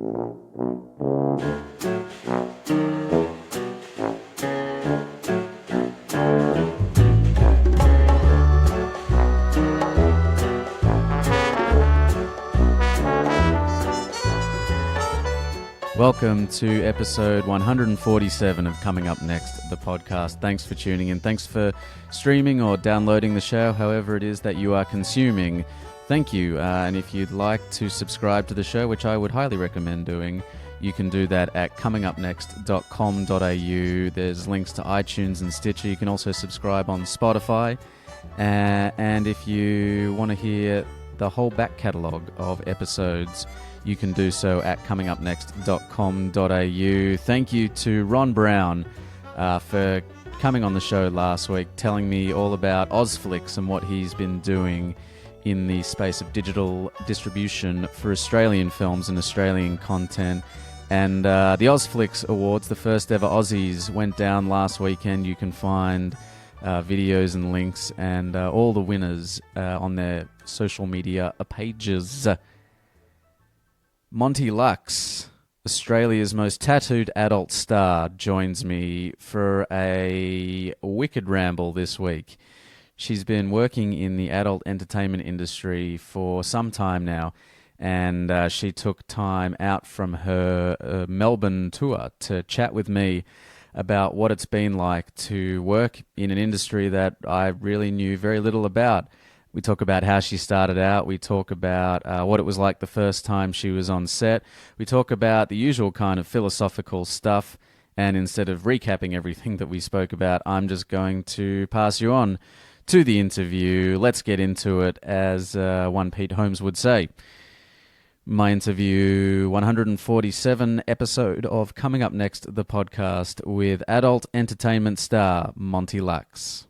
Welcome to episode 147 of Coming Up Next, the podcast. Thanks for tuning in. Thanks for streaming or downloading the show, however it is that you are consuming. Thank you. And if you'd like to subscribe to the show, which I would highly recommend doing, you can do that at comingupnext.com.au. There's links to iTunes and Stitcher. You can also subscribe on Spotify. And if you want to hear the whole back catalogue of episodes, you can do so at comingupnext.com.au. Thank you to Ron Brown for coming on the show last week, telling me all about Ozflix and what he's been doing in the space of digital distribution for Australian films and Australian content. And the Ozflix Awards, the first ever Aussies, went down last weekend. You can find videos and links and all the winners on their social media pages. Monte Luxe, Australia's most tattooed adult star, joins me for a wicked ramble this week. She's been working in the adult entertainment industry for some time now, and she took time out from her Melbourne tour to chat with me about what it's been like to work in an industry that I really knew very little about. We talk about how she started out. We talk about what it was like the first time she was on set. We talk about the usual kind of philosophical stuff. And instead of recapping everything that we spoke about, I'm just going to pass you on to the interview. Let's get into it, as one Pete Holmes would say. My interview, 147 episode of Coming Up Next, the podcast, with adult entertainment star Monte Luxe.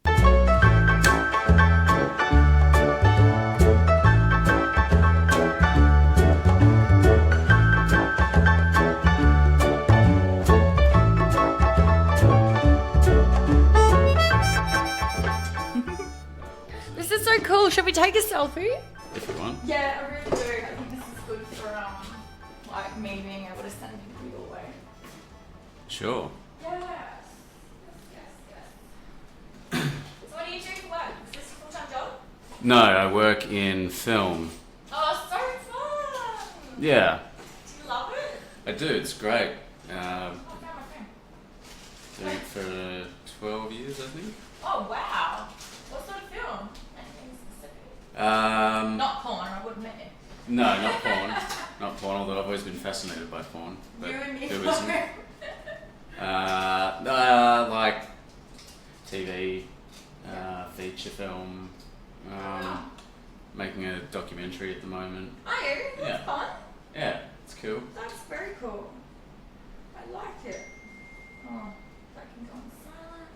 So cool. Should we take a selfie? If you want. Yeah, I really do. I think this is good for like me being able to send people your way. Sure. Yes. So what do you do for work? Is this a full-time job? No, I work in film. Oh, so fun. Yeah. Do you love it? I do. It's great. Okay. Doing it for 12 years, I think. Oh, wow. What sort of film? Anything specific? Not porn, I would admit it. No, not porn. Not porn, although I've always been fascinated by porn. But You and me there both. isn't. Like TV, feature film, making a documentary at the moment. Are you? That's Yeah. fun. Yeah, it's cool. That's very cool. I like it. Oh, that can go on silent.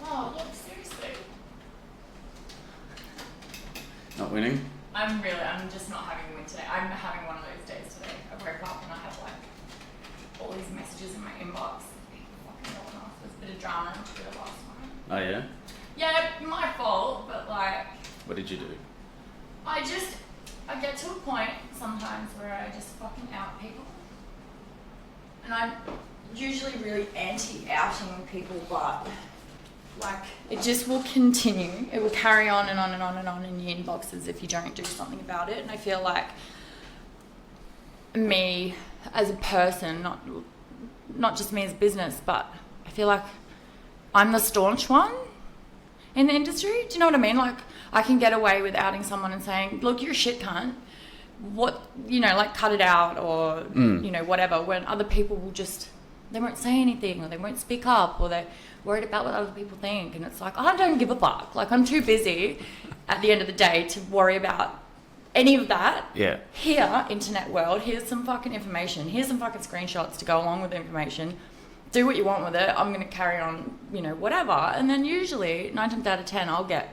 Oh, look, seriously. Not winning? I'm just not having a win today. I'm having one of those days today. I woke up and I have like all these messages in my inbox. People fucking going off. There's a bit of drama into the last one. Oh, yeah? Yeah, my fault, but like, What did you do? I get to a point sometimes where I just fucking out people. And I'm usually really anti-outing people, but like, it just will continue. It will carry on and on and on and on in your inboxes if you don't do something about it. And I feel like me as a person, not just me as a business, but I feel like I'm the staunch one in the industry. Do you know what I mean? Like, I can get away with outing someone and saying, look, you're a shit cunt. What, like cut it out or, whatever, when other people will just, they won't say anything or they won't speak up or they're worried about what other people think. And it's like, I don't give a fuck. Like, I'm too busy at the end of the day to worry about any of that. Yeah. Here, internet world, here's some fucking information. Here's some fucking screenshots to go along with the information. Do what you want with it. I'm going to carry on, whatever. And then usually, 9 times out of 10, I'll get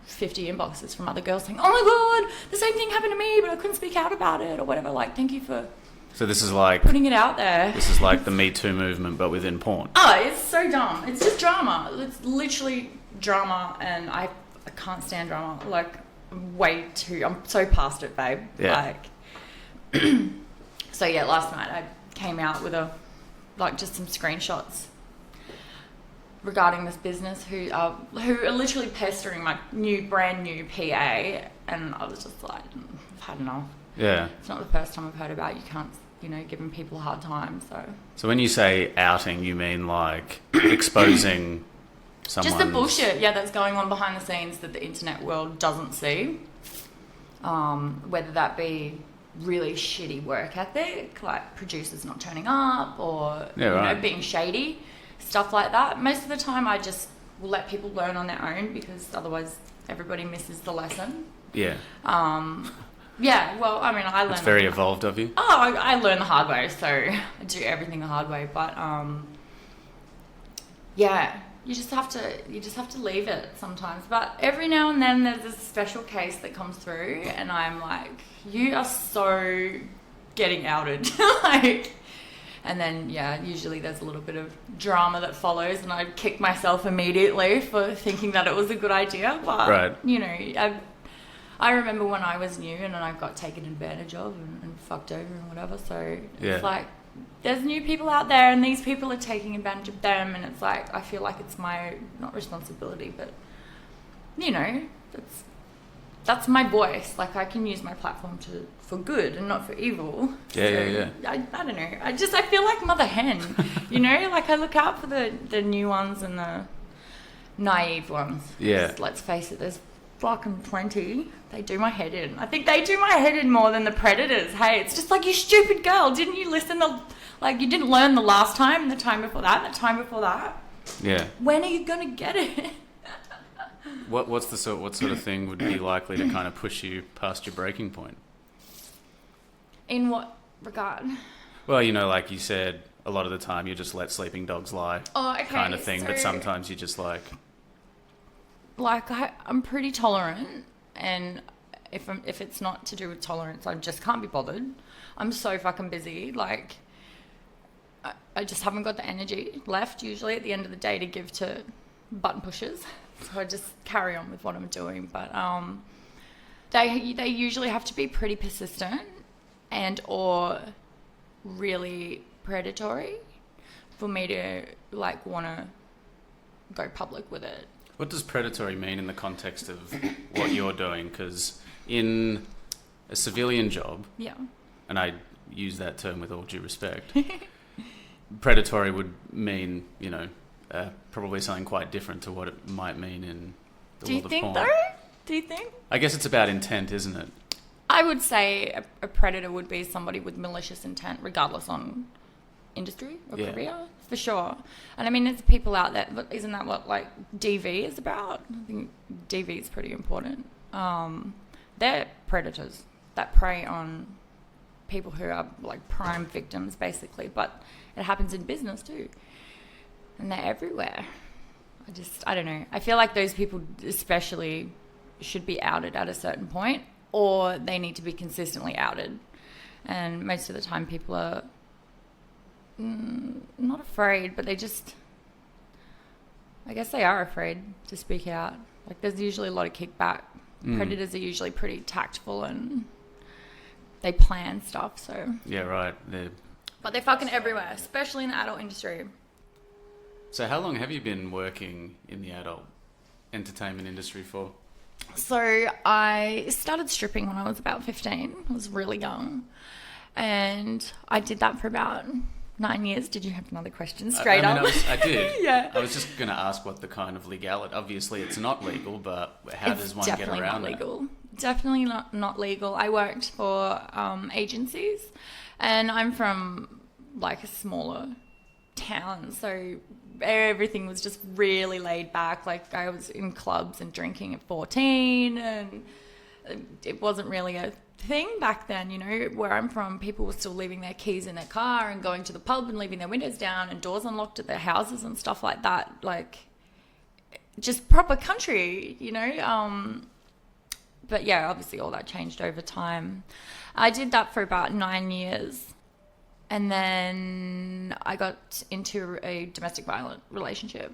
50 inboxes from other girls saying, oh my God, the same thing happened to me, but I couldn't speak out about it or whatever. Like, thank you for So this is like putting it out there. This is like the Me Too movement, but within porn. Oh, it's so dumb. It's just drama. It's literally drama, and I can't stand drama. Like, I'm so past it, babe. Yeah. Like, So yeah, last night I came out with just some screenshots regarding this business who are literally pestering my brand new PA, and I was just like, I've had enough. Yeah. It's not the first time I've heard about you can't, giving people a hard time. So when you say outing, you mean like exposing someone? Just the bullshit, that's going on behind the scenes that the internet world doesn't see. Whether that be really shitty work ethic, like producers not turning up, or being shady, stuff like that. Most of the time I just will let people learn on their own, because otherwise everybody misses the lesson. Yeah. Well, I mean, I learned... It's very evolved of you. Oh, I learn the hard way, so I do everything the hard way. But, you just have to leave it sometimes. But every now and then there's a special case that comes through, and I'm like, you are so getting outed. And then, usually there's a little bit of drama that follows, and I kick myself immediately for thinking that it was a good idea. But, right. I remember when I was new and I got taken advantage of and fucked over and whatever. So it's like, there's new people out there, and these people are taking advantage of them. And it's like, I feel like it's my, not responsibility, but, that's my voice. Like, I can use my platform for good and not for evil. Yeah. I don't know. I feel like Mother Hen, like I look out for the new ones and the naive ones. Yeah. Just, let's face it, there's fucking plenty. They do my head in. I think they do my head in more than the predators. Hey, it's just like, you stupid girl, didn't you listen you didn't learn the last time, the time before that, the time before that? Yeah. When are you gonna get it? What sort of thing would be likely to kind of push you past your breaking point? In what regard? Well, like you said, a lot of the time you just let sleeping dogs lie, kind of thing. But sometimes you just like I'm pretty tolerant, and if it's not to do with tolerance, I just can't be bothered. I'm so fucking busy. Like, I just haven't got the energy left usually at the end of the day to give to button pushers. So I just carry on with what I'm doing. But they usually have to be pretty persistent and or really predatory for me to want to go public with it. What does predatory mean in the context of what you're doing? Because in a civilian job, and I use that term with all due respect, predatory would mean, probably something quite different to what it might mean in the world of porn. Do you think? I guess it's about intent, isn't it? I would say a predator would be somebody with malicious intent, regardless on industry or career, for sure. And I mean, there's people out there, but isn't that what DV is about? I think DV is pretty important. They're predators that prey on people who are prime victims, basically, but it happens in business too, and they're everywhere. I don't know. I feel like those people especially should be outed at a certain point, or they need to be consistently outed. And most of the time people are not afraid, but I guess they are afraid to speak out. There's usually a lot of kickback. Predators are usually pretty tactful and they plan stuff, so... Yeah, right. But they're fucking everywhere, especially in the adult industry. So how long have you been working in the adult entertainment industry for? So I started stripping when I was about 15. I was really young. And I did that for about 9 years. Did you have another question straight up? I did. Yeah. I was just going to ask what the kind of legality... Obviously, it's not legal, but how does one get around it? Definitely not legal. I worked for agencies, and I'm from a smaller town, so everything was just really laid back. I was in clubs and drinking at 14, and it wasn't really a thing back then. Where I'm from, people were still leaving their keys in their car and going to the pub and leaving their windows down and doors unlocked at their houses and stuff like that. Just proper country, But yeah, obviously all that changed over time. I did that for about 9 years. And then I got into a domestic violent relationship,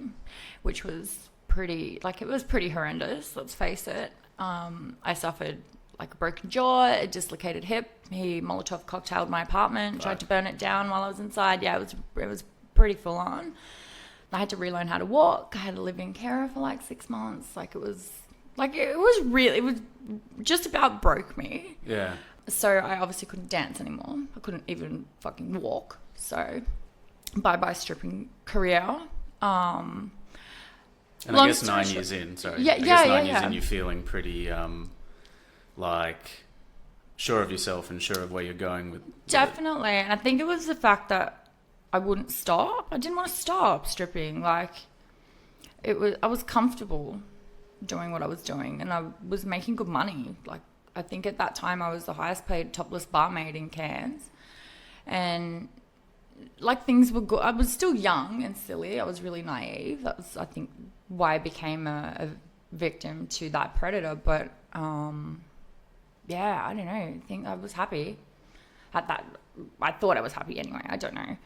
which was pretty, it was pretty horrendous, let's face it. I suffered like a broken jaw, a dislocated hip. He Molotov cocktailed my apartment, tried to burn it down while I was inside. Yeah, it was pretty full on. I had to relearn how to walk. I had to live in care for like 6 months. It was just about broke me. Yeah. So I obviously couldn't dance anymore. I couldn't even fucking walk. So bye-bye stripping career. And I guess 9 years in, sorry. Yeah, I guess 9 years in, you're feeling pretty, like, sure of yourself and sure of where you're going with Definitely. And I think it was the fact that I wouldn't stop. I didn't want to stop stripping. I was comfortable doing what I was doing, and I was making good money. I think at that time I was the highest paid topless barmaid in Cairns, and things were good. I was still young and silly. I was really naive. That was, I think, why I became a victim to that predator. But yeah, I don't know. I think I was happy at that. I thought I was happy anyway. I don't know.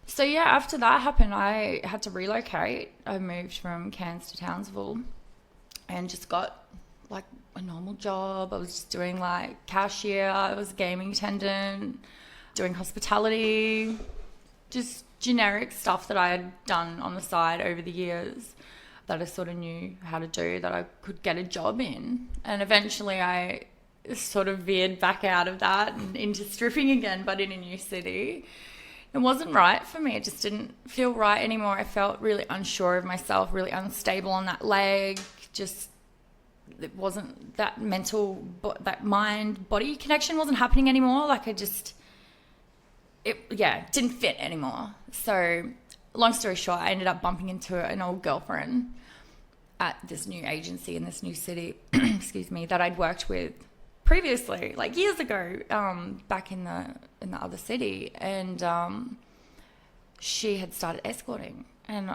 So yeah, after that happened, I had to relocate. I moved from Cairns to Townsville and just got a normal job. I was just doing cashier. I was a gaming attendant, doing hospitality, just generic stuff that I had done on the side over the years that I sort of knew how to do, that I could get a job in. And eventually I sort of veered back out of that and into stripping again, but in a new city. It wasn't right for me. It just didn't feel right anymore. I felt really unsure of myself, really unstable on that leg. Just, it wasn't that that mind-body connection wasn't happening anymore. It didn't fit anymore. So long story short, I ended up bumping into an old girlfriend at this new agency in this new city, excuse me, that I'd worked with previously, years ago, back in the other city, and she had started escorting, and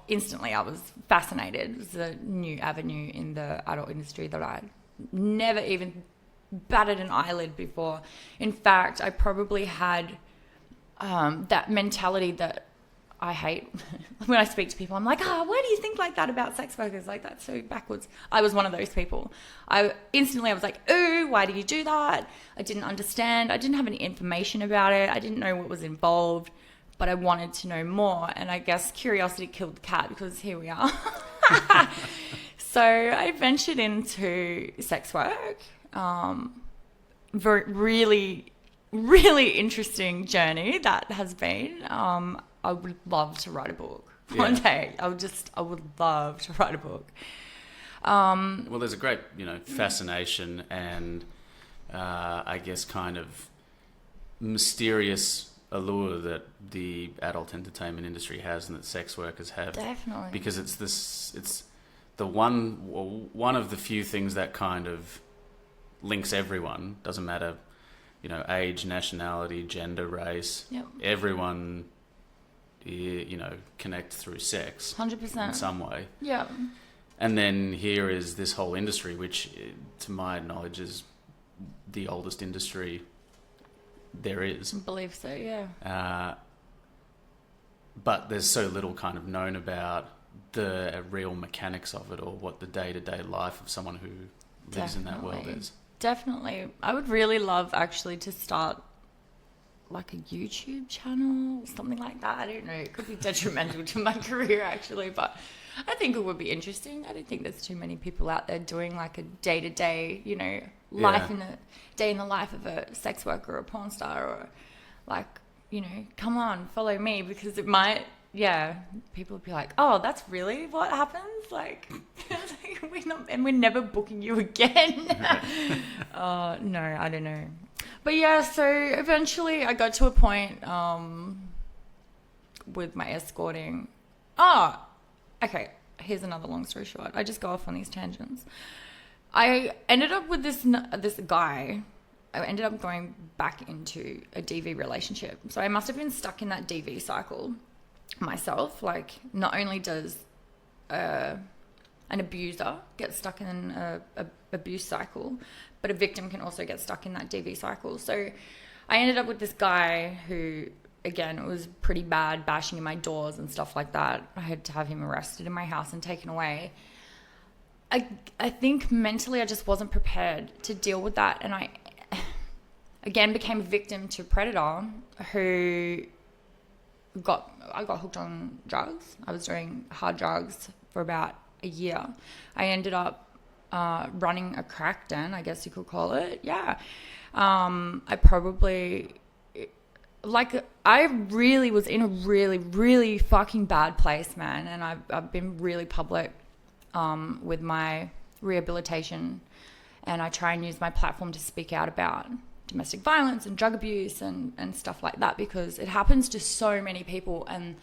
instantly I was fascinated. It was a new avenue in the adult industry that I'd never even batted an eyelid before. In fact, I probably had that mentality that I hate when I speak to people. I'm like, why do you think like that about sex workers? That's so backwards. I was one of those people. I was like, ooh, why do you do that? I didn't understand. I didn't have any information about it. I didn't know what was involved, but I wanted to know more. And I guess curiosity killed the cat, because here we are. So I ventured into sex work. Really, really interesting journey that has been. I would love to write a book one day. I would love to write a book. Well, there's a great, fascination and I guess kind of mysterious allure that the adult entertainment industry has and that sex workers have. Definitely. Because it's the one of the few things that kind of links everyone. Doesn't matter, age, nationality, gender, race. Yep. Everyone, connect through sex. 100%. In some way. Yeah. And then here is this whole industry, which, to my knowledge, is the oldest industry there is. I believe so, yeah. But there's so little kind of known about the real mechanics of it, or what the day-to-day life of someone who lives in that world is. Definitely. I would really love actually to start a YouTube channel, something like that. I don't know. It could be detrimental to my career actually, but I think it would be interesting. I don't think there's too many people out there doing a day-to-day, life in a day in the life of a sex worker or a porn star, or come on, follow me, because it might, people would be like, oh, that's really what happens? We're never booking you again. No, I don't know. But yeah, so eventually I got to a point with my escorting. Oh, okay. Here's another long story short. I just go off on these tangents. I ended up with this guy. I ended up going back into a DV relationship. So I must have been stuck in that DV cycle myself. Not only does an abuser get stuck in a abuse cycle, but a victim can also get stuck in that DV cycle. So I ended up with this guy who, again, it was pretty bad, bashing in my doors and stuff like that. I had to have him arrested in my house and taken away. I think mentally I just wasn't prepared to deal with that. And I, again, became a victim to a predator who I got hooked on drugs. I was doing hard drugs for about a year. I ended up running a crack den, I guess you could call it. Yeah. I probably, like, I really was in a really, really fucking bad place, man. And I've been really public with my rehabilitation, and I try and use my platform to speak out about domestic violence and drug abuse and stuff like that, because it happens to so many people, and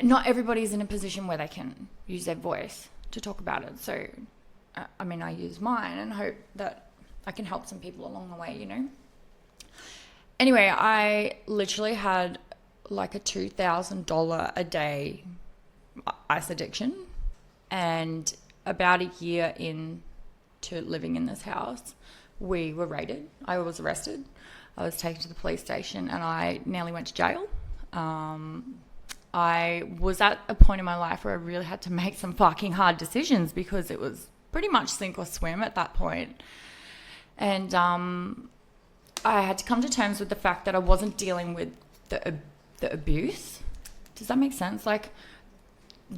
not everybody's in a position where they can use their voice to talk about it. So, I mean, I use mine and hope that I can help some people along the way, you know? Anyway, I literally had like a $2,000 a day ice addiction, and about a year into living in this house, we were raided. I was arrested. I was taken to the police station, and I nearly went to jail. I was at a point in my life where I really had to make some fucking hard decisions, because it was pretty much sink or swim at that point. And I had to come to terms with the fact that I wasn't dealing with the abuse. Does that make sense? Like,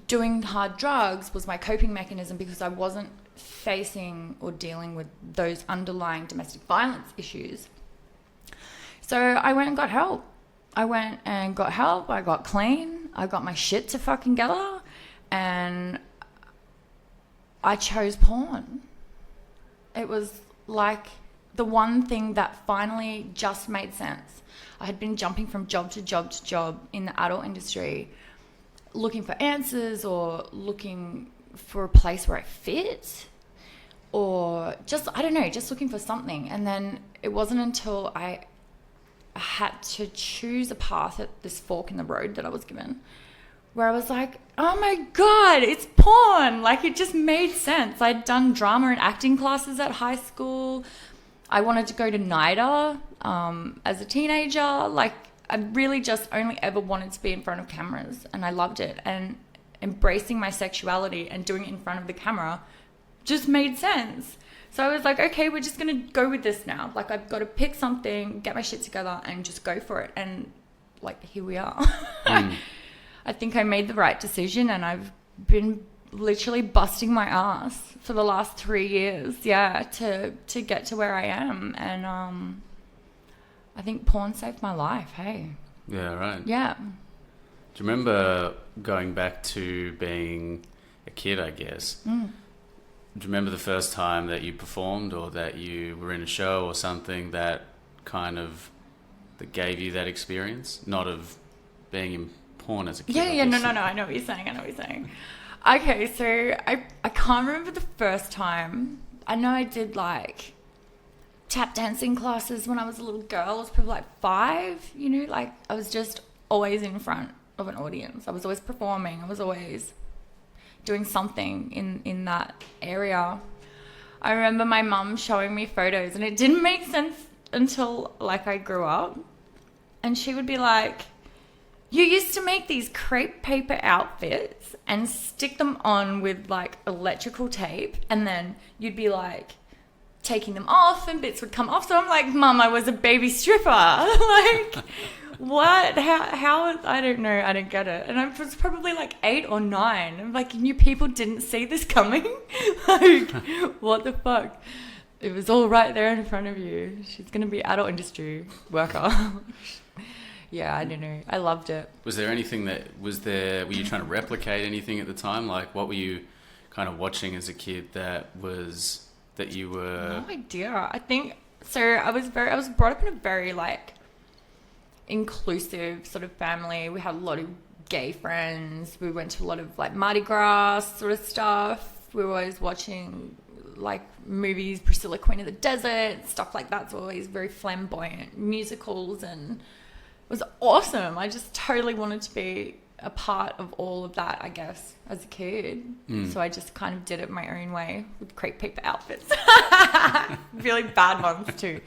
doing hard drugs was my coping mechanism because I wasn't facing or dealing with those underlying domestic violence issues. So I went and got help. I got clean. I got my shit to fucking gather, and I chose porn. It was like the one thing that finally just made sense. I had been jumping from job to job to job in the adult industry, looking for answers or looking for a place where I fit, or just, I don't know, just looking for something. And then it wasn't until I had to choose a path at this fork in the road that I was given, where I was like, oh my God, it's porn. Like, it just made sense. I'd done drama and acting classes at high school. I wanted to go to NIDA as a teenager. Like, I really just only ever wanted to be in front of cameras, and I loved it. And embracing my sexuality and doing it in front of the camera just made sense. So I was like, okay, we're just going to go with this now. Like, I've got to pick something, get my shit together, and just go for it. And, like, here we are. I think I made the right decision, and I've been literally busting my ass for the last 3 years, to get to where I am. And I think porn saved my life, hey? Yeah, right. Yeah. Do you remember going back to being a kid, I guess? Do you remember the first time that you performed, or that you were in a show or something that that gave you that experience? Not of being in porn as a kid. Yeah, no, I know what you're saying. Okay, so I can't remember the first time. I know I did like tap dancing classes when I was a little girl. I was probably like 5, you know, like I was just always in front of an audience. I was always performing. I was always doing something in that area. I remember my mum showing me photos, and it didn't make sense until like I grew up. And she would be like, you used to make these crepe paper outfits and stick them on with like electrical tape, and then you'd be like taking them off and bits would come off. So I'm like, Mum, I was a baby stripper. Like, what? How? I don't know. I don't get it. And I was probably like 8 or 9. I'm like, you people didn't see this coming? Like, what the fuck? It was all right there in front of you. She's going to be adult industry worker. Yeah, I don't know. I loved it. Was there anything were you trying to replicate anything at the time? Like, what were you kind of watching as a kid that you were... No idea. I think, so I was brought up in a very like inclusive sort of family. We had a lot of gay friends. We went to a lot of like Mardi Gras sort of stuff. We were always watching like movies, Priscilla, Queen of the Desert, stuff like that's always very flamboyant, musicals, and it was awesome. I just totally wanted to be a part of all of that, I guess, as a kid. So I just kind of did it my own way with crepe paper outfits. Really bad ones too.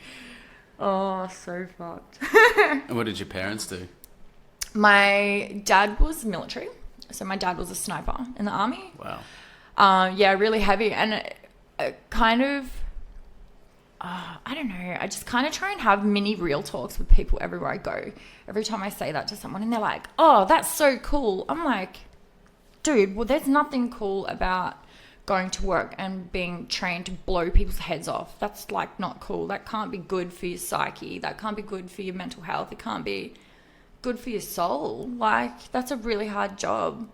Oh, so fucked. And what did your parents do? My dad was military. So my dad was a sniper in the army. Wow. Yeah, really heavy. And it kind of, I don't know, I just kind of try and have mini real talks with people everywhere I go. Every time I say that to someone and they're like, oh, that's so cool. I'm like, dude, well, there's nothing cool about going to work and being trained to blow people's heads off. That's like not cool. That can't be good for your psyche. That can't be good for your mental health. It can't be good for your soul. Like, that's a really hard job.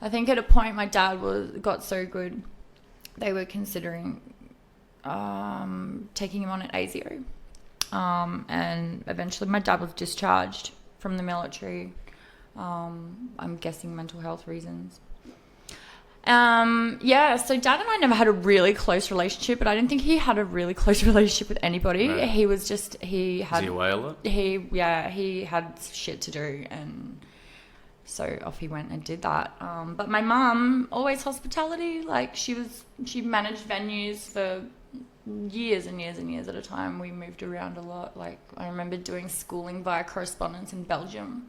I think at a point my dad got so good, they were considering taking him on at ASIO. And eventually my dad was discharged from the military. I'm guessing mental health reasons. Yeah, so Dad and I never had a really close relationship, but I didn't think he had a really close relationship with anybody. Right. He was he had... Was he away a lot? He had shit to do, and so off he went and did that. But my mum, always hospitality. Like, she managed venues for years and years and years at a time. We moved around a lot. Like, I remember doing schooling via correspondence in Belgium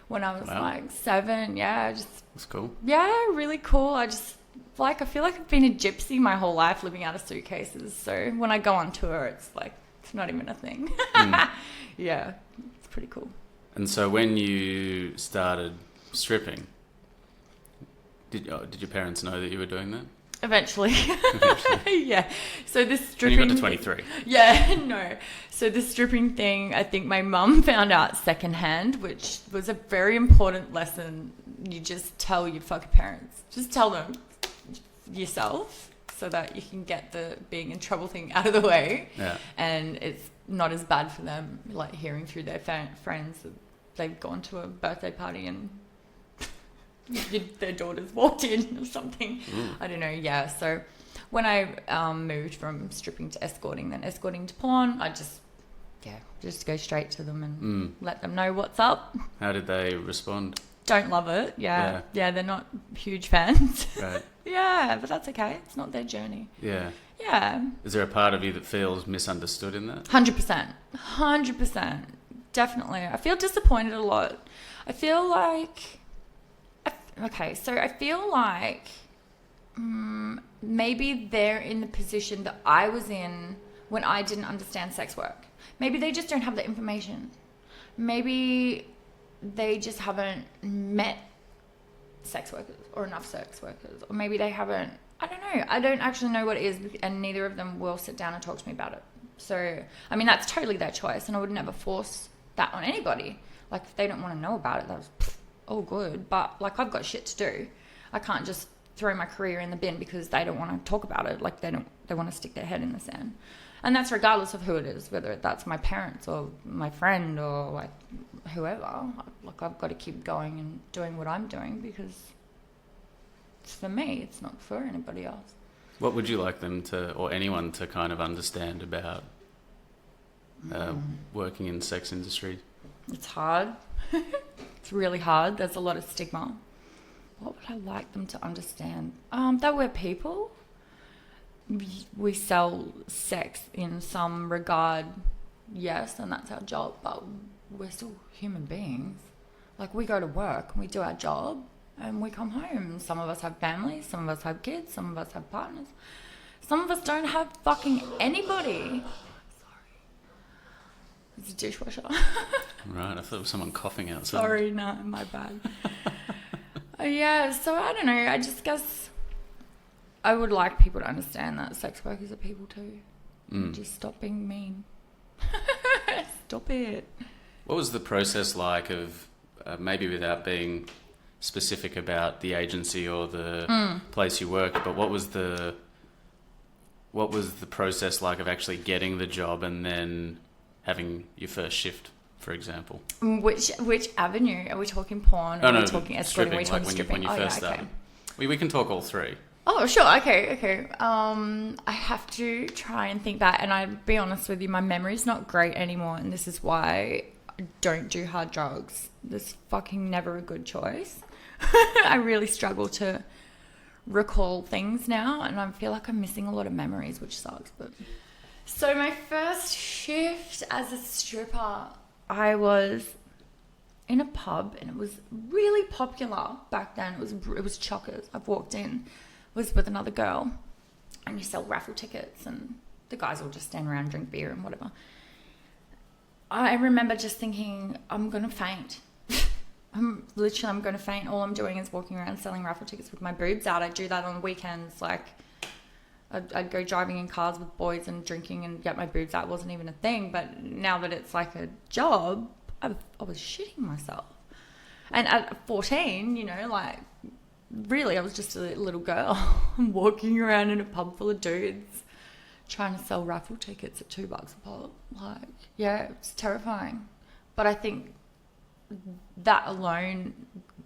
when I was like 7. Yeah, that's cool. Yeah, really cool. I feel like I've been a gypsy my whole life, living out of suitcases. So when I go on tour, it's like, it's not even a thing. Yeah, it's pretty cool. And so when you started stripping, did your parents know that you were doing that? Eventually. Yeah. So this stripping... And you got to 23. Yeah, no. So the stripping thing, I think my mum found out secondhand, which was a very important lesson. You just tell your fucking parents. Just tell them yourself so that you can get the being in trouble thing out of the way. Yeah. And it's not as bad for them, like hearing through their friends that they've gone to a birthday party and their daughters walked in or something. I don't know. Yeah. So when I moved from stripping to escorting, then escorting to porn, I just go straight to them and let them know what's up. How did they respond? Don't love it. Yeah, they're not huge fans. Right. Yeah, but that's okay. It's not their journey. Yeah. Yeah. Is there a part of you that feels misunderstood in that? 100%. Definitely. I feel disappointed a lot. I feel like... Okay, so I feel like maybe they're in the position that I was in when I didn't understand sex work. Maybe they just don't have the information. Maybe they just haven't met sex workers or enough sex workers. Or maybe they haven't... I don't know. I don't actually know what it is, and neither of them will sit down and talk to me about it. So, I mean, that's totally their choice, and I would never force that on anybody. Like, if they don't want to know about it, that was... all good, but like, I've got shit to do. I can't just throw my career in the bin because they don't want to talk about it. Like, they want to stick their head in the sand, and that's regardless of who it is, whether that's my parents or my friend or like whoever. Like, I've got to keep going and doing what I'm doing because it's for me. It's not for anybody else. What would you like them to, or anyone to, kind of understand about working in the sex industry? It's hard. It's really hard. There's a lot of stigma. What would I like them to understand? That we're people. We sell sex in some regard, yes, and that's our job, but we're still human beings. Like, we go to work and we do our job and we come home. Some of us have families, some of us have kids, some of us have partners. Some of us don't have fucking anybody. It's a dishwasher. Right, I thought it was someone coughing outside. Sorry, no, my bad. Yeah, so I don't know. I just guess I would like people to understand that sex workers are people too. Just stop being mean. Stop it. What was the process like of, maybe without being specific about the agency or the place you work, but what was the process like of actually getting the job and then having your first shift, for example? Which avenue? Are we talking porn? Are we talking escorting? Are we talking stripping? When you first started. We can talk all three. Oh, sure. Okay. I have to try and think back. And I'll be honest with you, my memory's not great anymore. And this is why I don't do hard drugs. This fucking never a good choice. I really struggle to recall things now. And I feel like I'm missing a lot of memories, which sucks. But so my first shift as a stripper, I was in a pub and it was really popular back then. It was Chockers. I've walked in was with another girl, and you sell raffle tickets, and the guys will just stand around and drink beer and whatever. I remember just thinking, I'm going to faint. I'm going to faint. All I'm doing is walking around selling raffle tickets with my boobs out. I do that on weekends. Like, I'd go driving in cars with boys and drinking and get my boobs out. It wasn't even a thing. But now that it's like a job, I was shitting myself. And at 14, you know, like, really, I was just a little girl walking around in a pub full of dudes trying to sell raffle tickets at $2 a pop. Like, yeah, it's terrifying. But I think that alone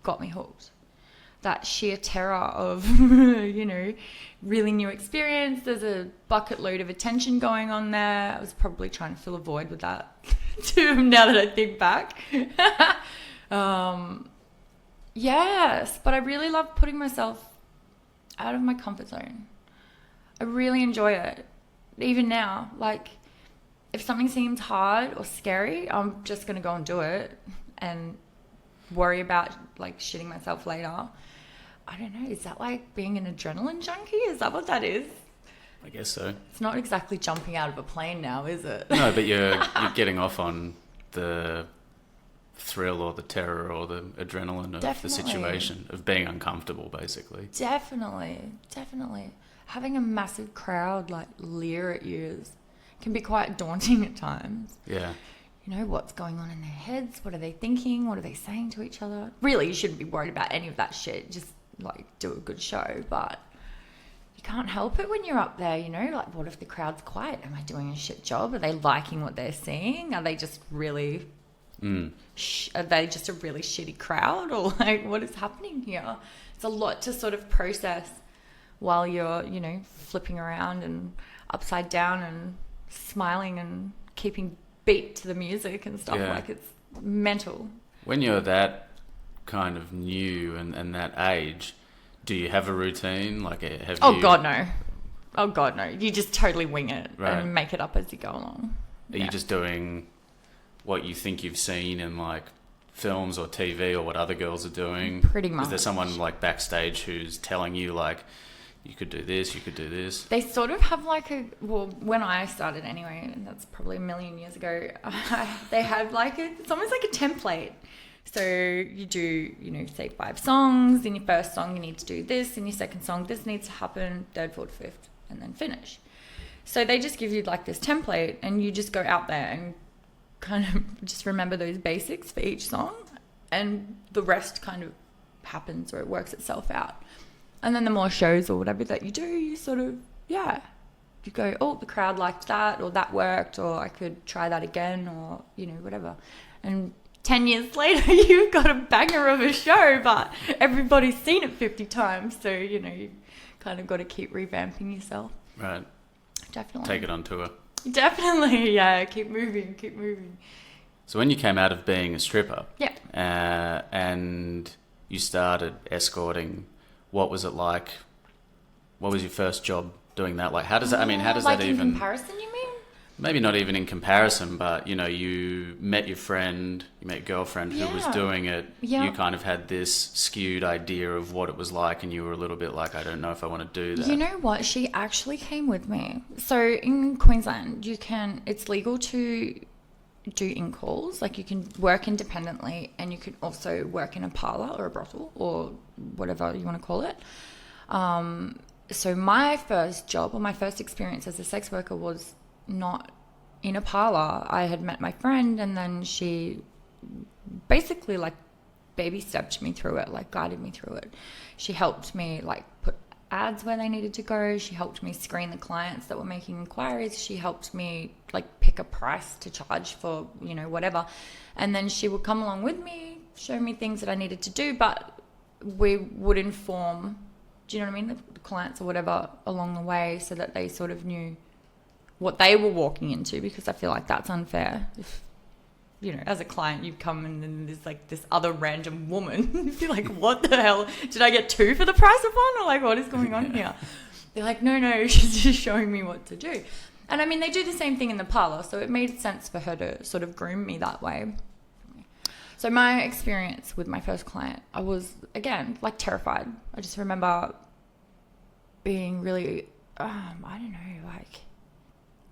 got me hooked. That sheer terror of, you know, really new experience. There's a bucket load of attention going on there. I was probably trying to fill a void with that too, now that I think back. Yes, but I really love putting myself out of my comfort zone. I really enjoy it. Even now, like, if something seems hard or scary, I'm just going to go and do it and worry about, like, shitting myself later. I don't know. Is that like being an adrenaline junkie? Is that what that is? I guess so. It's not exactly jumping out of a plane now, is it? No, but you're getting off on the thrill or the terror or the adrenaline of the situation, of being uncomfortable, basically. Definitely. Having a massive crowd, like, leer at you can be quite daunting at times. Yeah. You know, what's going on in their heads? What are they thinking? What are they saying to each other? Really, you shouldn't be worried about any of that shit. Just, like, do a good show. But you can't help it when you're up there, you know? Like, what if the crowd's quiet? Am I doing a shit job? Are they liking what they're seeing? Are they just really... are they just a really shitty crowd? Or, like, what is happening here? It's a lot to sort of process while you're, you know, flipping around and upside down and smiling and keeping beat to the music and stuff. Like, it's mental. When you're that kind of new and that age, do you have a routine? Like, have you... God, no. You just totally wing it and make it up as you go along. Are you just doing what you think you've seen in, like, films or TV or what other girls are doing? Pretty much. Is there someone, like, backstage who's telling you, like, you could do this, you could do this? They sort of have like when I started anyway, and that's probably a million years ago, they had like it's almost like a template. So you do, you know, say 5 songs. In your first song, you need to do this. In your second song, this needs to happen. Third, fourth, fifth, and then finish. So they just give you like this template, and you just go out there and kind of just remember those basics for each song, and the rest kind of happens or it works itself out. And then the more shows or whatever that you do, you sort of, you go, oh, the crowd liked that, or that worked, or I could try that again, or, you know, whatever. And 10 years later, you've got a banger of a show, but everybody's seen it 50 times. So, you know, you kind of got to keep revamping yourself. Right. Definitely. Take it on tour. Definitely, yeah. Keep moving. So when you came out of being a stripper, yeah, and you started escorting, what was it like? What was your first job doing that? Like, how does that, I mean, how does like that in even... comparison, you mean? Maybe not even in comparison, but, you know, you met your friend, you met your girlfriend who was doing it. Yeah. You kind of had this skewed idea of what it was like, and you were a little bit like, I don't know if I want to do that. You know what? She actually came with me. So in Queensland, it's legal to do in-calls. Like, you can work independently, and you can also work in a parlour or a brothel or whatever you want to call it. So my first job or my first experience as a sex worker was not in a parlour. I had met my friend, and then she basically like baby stepped me through it, like guided me through it. She helped me like put ads where they needed to go. She helped me screen the clients that were making inquiries. She helped me like pick a price to charge for, you know, whatever. And then she would come along with me, show me things that I needed to do, but we would inform, do you know what I mean, the clients or whatever along the way, so that they sort of knew what they were walking into, because I feel like that's unfair. If, you know, as a client, you come and then there's like this other random woman. You'd be like, what the hell? Did I get 2 for the price of 1? Or like, what is going on here? They're like, no, she's just showing me what to do. And I mean, they do the same thing in the parlour, so it made sense for her to sort of groom me that way. So my experience with my first client, I was, again, like terrified. I just remember being really, I don't know, like,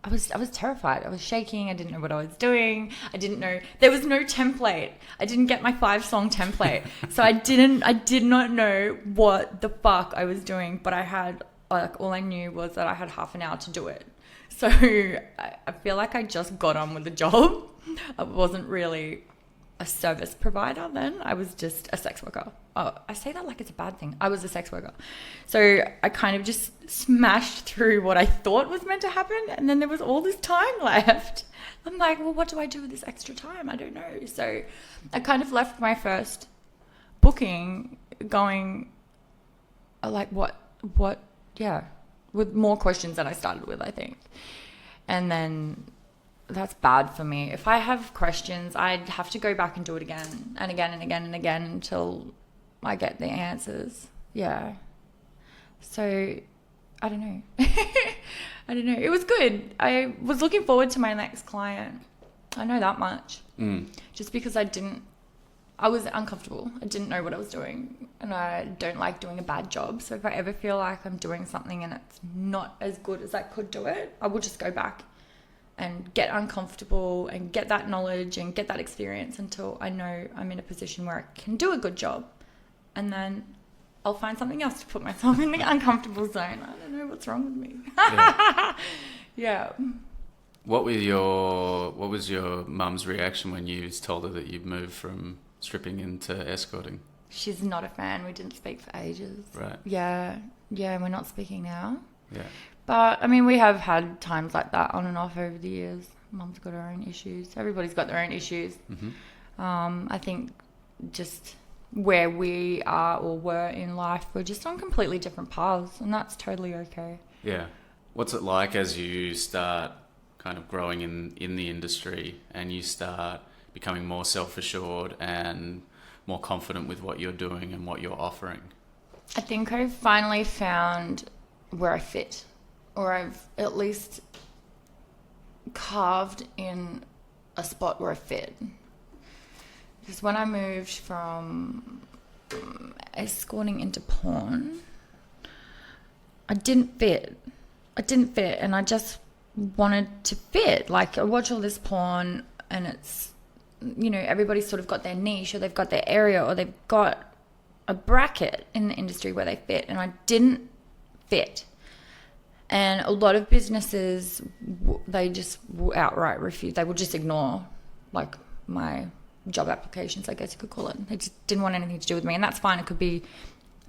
I was terrified. I was shaking. I didn't know what I was doing. I didn't know. There was no template. I didn't get my 5-song template. So I did not know what the fuck I was doing, but I had, like, all I knew was that I had half an hour to do it. So I feel like I just got on with the job. I wasn't really a service provider then. I was just a sex worker. Oh, I say that like it's a bad thing. I was a sex worker. So I kind of just smashed through what I thought was meant to happen. And then there was all this time left. I'm like, well, what do I do with this extra time? I don't know. So I kind of left my first booking going like, what, yeah, with more questions than I started with, I think. And then that's bad for me. If I have questions, I'd have to go back and do it again and again and again and again until I get the answers. Yeah. So I don't know. I don't know. It was good. I was looking forward to my next client. I know that much. Just because I was uncomfortable. I didn't know what I was doing, and I don't like doing a bad job. So if I ever feel like I'm doing something and it's not as good as I could do it, I will just go back and get uncomfortable and get that knowledge and get that experience until I know I'm in a position where I can do a good job. And then I'll find something else to put myself in the uncomfortable zone. I don't know what's wrong with me. Yeah. Yeah. What was your mum's reaction when you told her that you'd moved from stripping into escorting? She's not a fan. We didn't speak for ages. Right. Yeah. Yeah, we're not speaking now. Yeah. But, I mean, we have had times like that on and off over the years. Mum's got her own issues. Everybody's got their own issues. Mm-hmm. I think just where we are or were in life, we're just on completely different paths, and that's totally okay. Yeah. What's it like as you start kind of growing in the industry and you start becoming more self-assured and more confident with what you're doing and what you're offering? I think I've finally found where I fit, or I've at least carved in a spot where I fit. Because when I moved from escorting into porn, I didn't fit, and I just wanted to fit. Like, I watch all this porn and it's, you know, everybody's sort of got their niche, or they've got their area, or they've got a bracket in the industry where they fit, and I didn't fit. And a lot of businesses, they just outright refuse. They would just ignore, like, my job applications, I guess you could call it. They just didn't want anything to do with me, and that's fine. It could be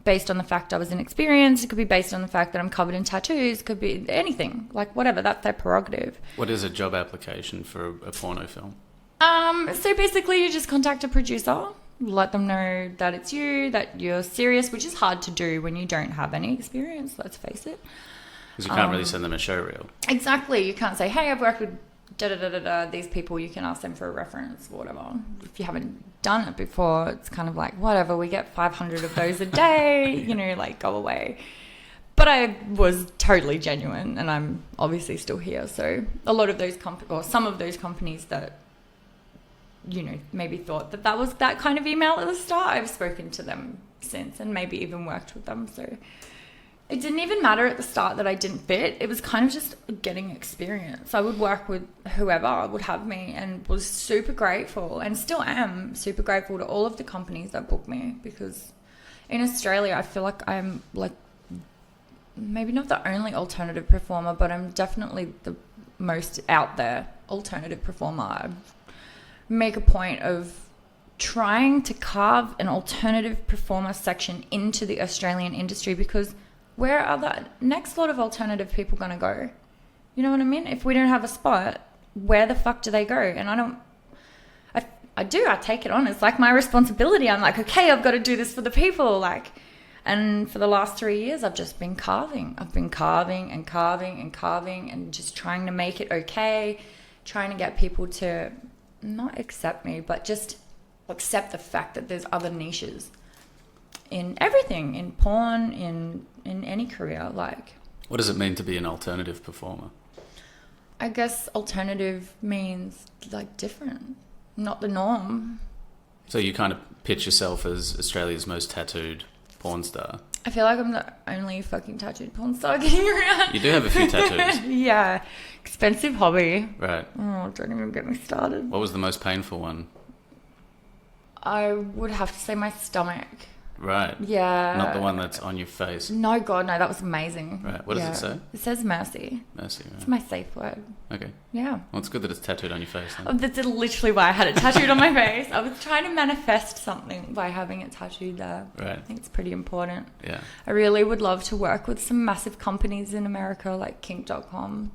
based on the fact I was inexperienced. It could be based on the fact that I'm covered in tattoos. It could be anything, like whatever. That's their prerogative. What is a job application for a porno film? So basically you just contact a producer, let them know that it's you, that you're serious, which is hard to do when you don't have any experience, let's face it. Because you can't really send them a show reel. Exactly. You can't say, hey, I've worked with these people. You can ask them for a reference or whatever. If you haven't done it before, it's kind of like, whatever, we get 500 of those a day, you know, like, go away. But I was totally genuine, and I'm obviously still here. So a lot of those some of those companies that, you know, maybe thought that was that kind of email at the start, I've spoken to them since and maybe even worked with them. So it didn't even matter at the start that I didn't fit. It was kind of just getting experience. I would work with whoever would have me, and was super grateful, and still am super grateful to all of the companies that booked me, because in Australia, I feel like I'm like maybe not the only alternative performer, but I'm definitely the most out there alternative performer. I make a point of trying to carve an alternative performer section into the Australian industry, because where are the next lot of alternative people going to go? You know what I mean? If we don't have a spot, where the fuck do they go? And I take it on. It's like my responsibility. I'm like, okay, I've got to do this for the people. Like, and for the last 3 years, I've just been carving. I've been carving and carving and carving, and just trying to make it okay, trying to get people to not accept me, but just accept the fact that there's other niches in everything, in porn, in any career. Like, what does it mean to be an alternative performer? I guess alternative means like different, not the norm. So you kind of pitch yourself as Australia's most tattooed porn star? I feel like I'm the only fucking tattooed porn star getting around. You do have a few tattoos. Yeah. Expensive hobby. Right. Oh, don't even get me started. What was the most painful one? I would have to say my stomach. Right. Yeah. Not the one that's on your face. No, God, no, that was amazing. Right. What does it say? It says mercy. Mercy, right. It's my safe word. Okay. Yeah. Well, it's good that it's tattooed on your face. Then. Oh, that's literally why I had it tattooed on my face. I was trying to manifest something by having it tattooed there. Right. I think it's pretty important. Yeah. I really would love to work with some massive companies in America like kink.com,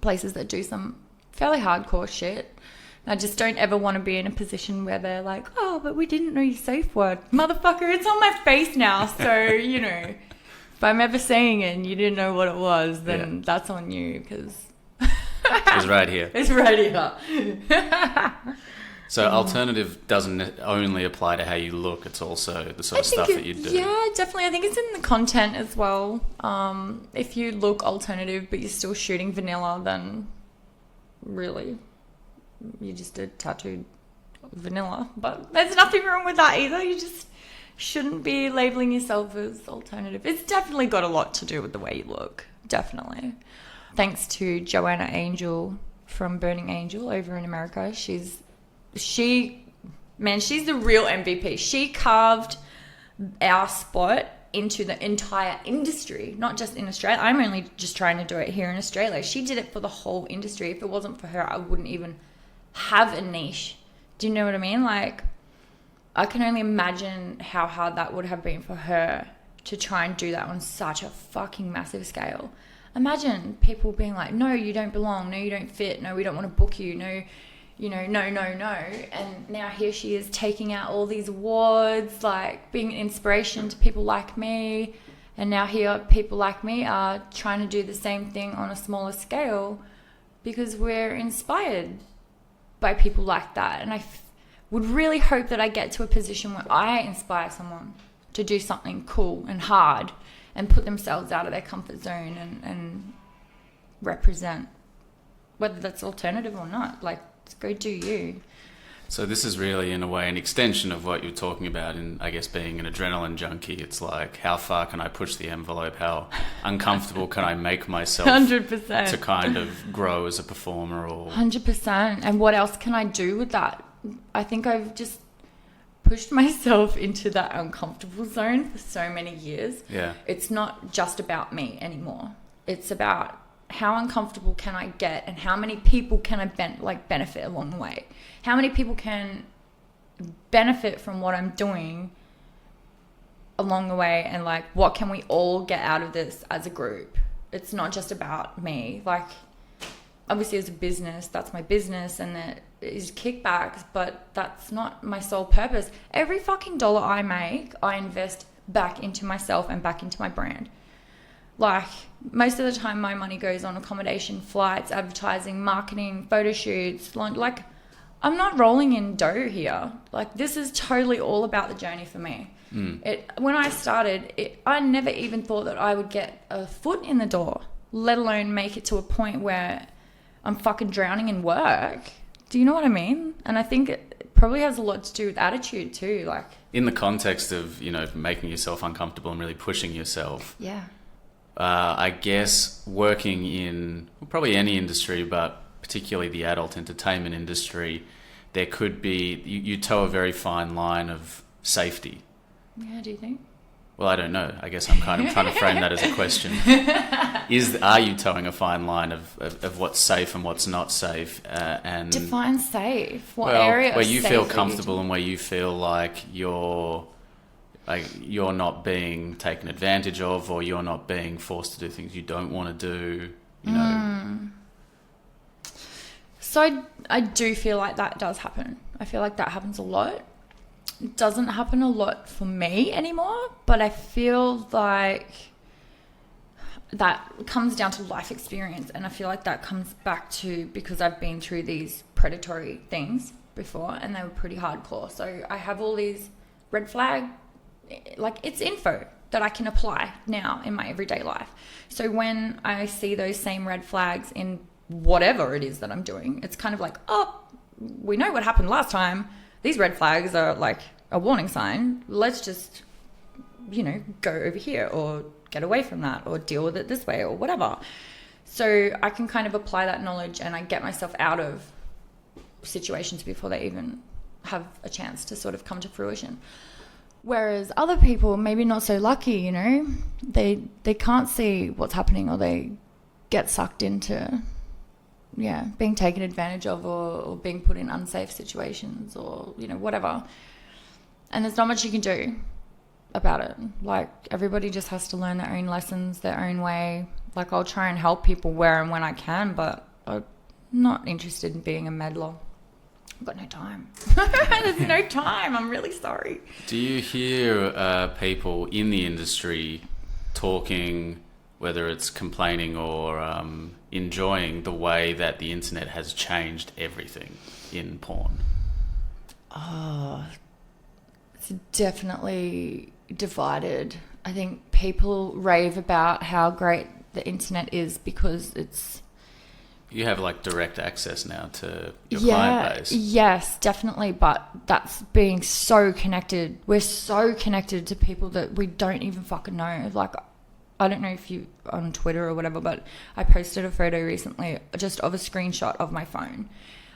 places that do some fairly hardcore shit. I just don't ever want to be in a position where they're like, oh, but we didn't know your safe word. Motherfucker, it's on my face now. So, you know, if I'm ever saying it and you didn't know what it was, then that's on you because... It's right here. It's right here. So alternative doesn't only apply to how you look. It's also the sort of stuff that you do. Yeah, definitely. I think it's in the content as well. If you look alternative but you're still shooting vanilla, then really... you just did tattooed vanilla, but there's nothing wrong with that either. You just shouldn't be labeling yourself as alternative. It's definitely got a lot to do with the way you look. Definitely. Thanks to Joanna Angel from Burning Angel over in America. She's the real MVP. She carved our spot into the entire industry, not just in Australia. I'm only just trying to do it here in Australia. She did it for the whole industry. If it wasn't for her, I wouldn't even have a niche. Do you know what I mean? Like, I can only imagine how hard that would have been for her to try and do that on such a fucking massive scale. Imagine people being like, no, you don't belong, no, you don't fit, no, we don't want to book you, no, you know, no. And now here she is taking out all these awards, like being an inspiration to people like me. And now here people like me are trying to do the same thing on a smaller scale because we're inspired by people like that. And I would really hope that I get to a position where I inspire someone to do something cool and hard and put themselves out of their comfort zone and represent, whether that's alternative or not. Like, go do you. So this is really, in a way, an extension of what you're talking about in, I guess, being an adrenaline junkie. It's like, how far can I push the envelope? How uncomfortable can I make myself 100%. to kind of grow as a performer? Or 100%. And what else can I do with that? I think I've just pushed myself into that uncomfortable zone for so many years. Yeah. It's not just about me anymore. It's about how uncomfortable can I get and how many people can I benefit along the way? How many people can benefit from what I'm doing along the way, and like, what can we all get out of this as a group? It's not just about me. Like, obviously as a business, that's my business and that is kickbacks, but that's not my sole purpose. Every fucking dollar I make, I invest back into myself and back into my brand. Like, most of the time my money goes on accommodation, flights, advertising, marketing, photo shoots. Like, I'm not rolling in dough here. Like, this is totally all about the journey for me. When I started, I never even thought that I would get a foot in the door, let alone make it to a point where I'm fucking drowning in work. Do you know what I mean? And I think it probably has a lot to do with attitude too. Like, in the context of, you know, making yourself uncomfortable and really pushing yourself. Yeah. I guess working in probably any industry, but particularly the adult entertainment industry, there could be, you toe a very fine line of safety. Yeah, do you think? Well, I don't know. I guess I'm kind of trying to frame that as a question. Are you towing a fine line of what's safe and what's not safe? And define safe. What area of where you safe feel are comfortable and where you feel like you're not being taken advantage of, or you're not being forced to do things you don't want to do, you know. So I do feel like that does happen. I feel like that happens a lot. It doesn't happen a lot for me anymore, but I feel like that comes down to life experience, and I feel like that comes back to because I've been through these predatory things before and they were pretty hardcore. So I have all these red flag, like, it's info that I can apply now in my everyday life. So when I see those same red flags in whatever it is that I'm doing, it's kind of like, oh, we know what happened last time. These red flags are like a warning sign. Let's just, go over here or get away from that or deal with it this way or whatever. So I can kind of apply that knowledge and I get myself out of situations before they even have a chance to sort of come to fruition. Whereas other people, maybe not so lucky, they can't see what's happening, or they get sucked into, being taken advantage of, or being put in unsafe situations, or, whatever. And there's not much you can do about it. Like, everybody just has to learn their own lessons, their own way. Like, I'll try and help people where and when I can, but I'm not interested in being a meddler. I've got no time. There's no time. I'm really sorry. Do you hear people in the industry talking, whether it's complaining or enjoying the way that the internet has changed everything in porn? Oh, it's definitely divided. I think people rave about how great the internet is because it's... You have like direct access now to your client base. Yes, definitely. But that's being so connected. We're so connected to people that we don't even fucking know. Like, I don't know if you on Twitter or whatever, but I posted a photo recently just of a screenshot of my phone.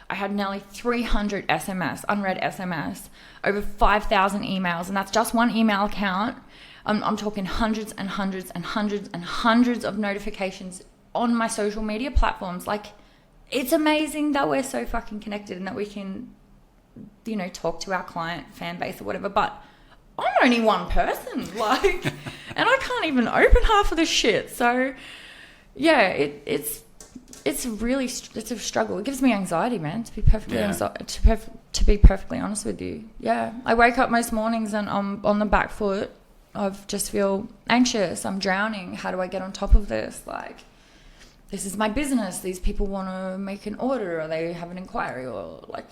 I had nearly 300 SMS, unread SMS, over 5,000 emails, and that's just one email account. I'm talking hundreds and hundreds and hundreds and hundreds of notifications on my social media platforms. Like, it's amazing that we're so fucking connected and that we can, talk to our client fan base or whatever. But I'm only one person, like, and I can't even open half of this shit. So, yeah, it's a struggle. It gives me anxiety, man. To be perfectly to be perfectly honest with you, yeah. I wake up most mornings and I'm on the back foot. I just feel anxious. I'm drowning. How do I get on top of this? Like, this is my business. These people want to make an order, or they have an inquiry, or like,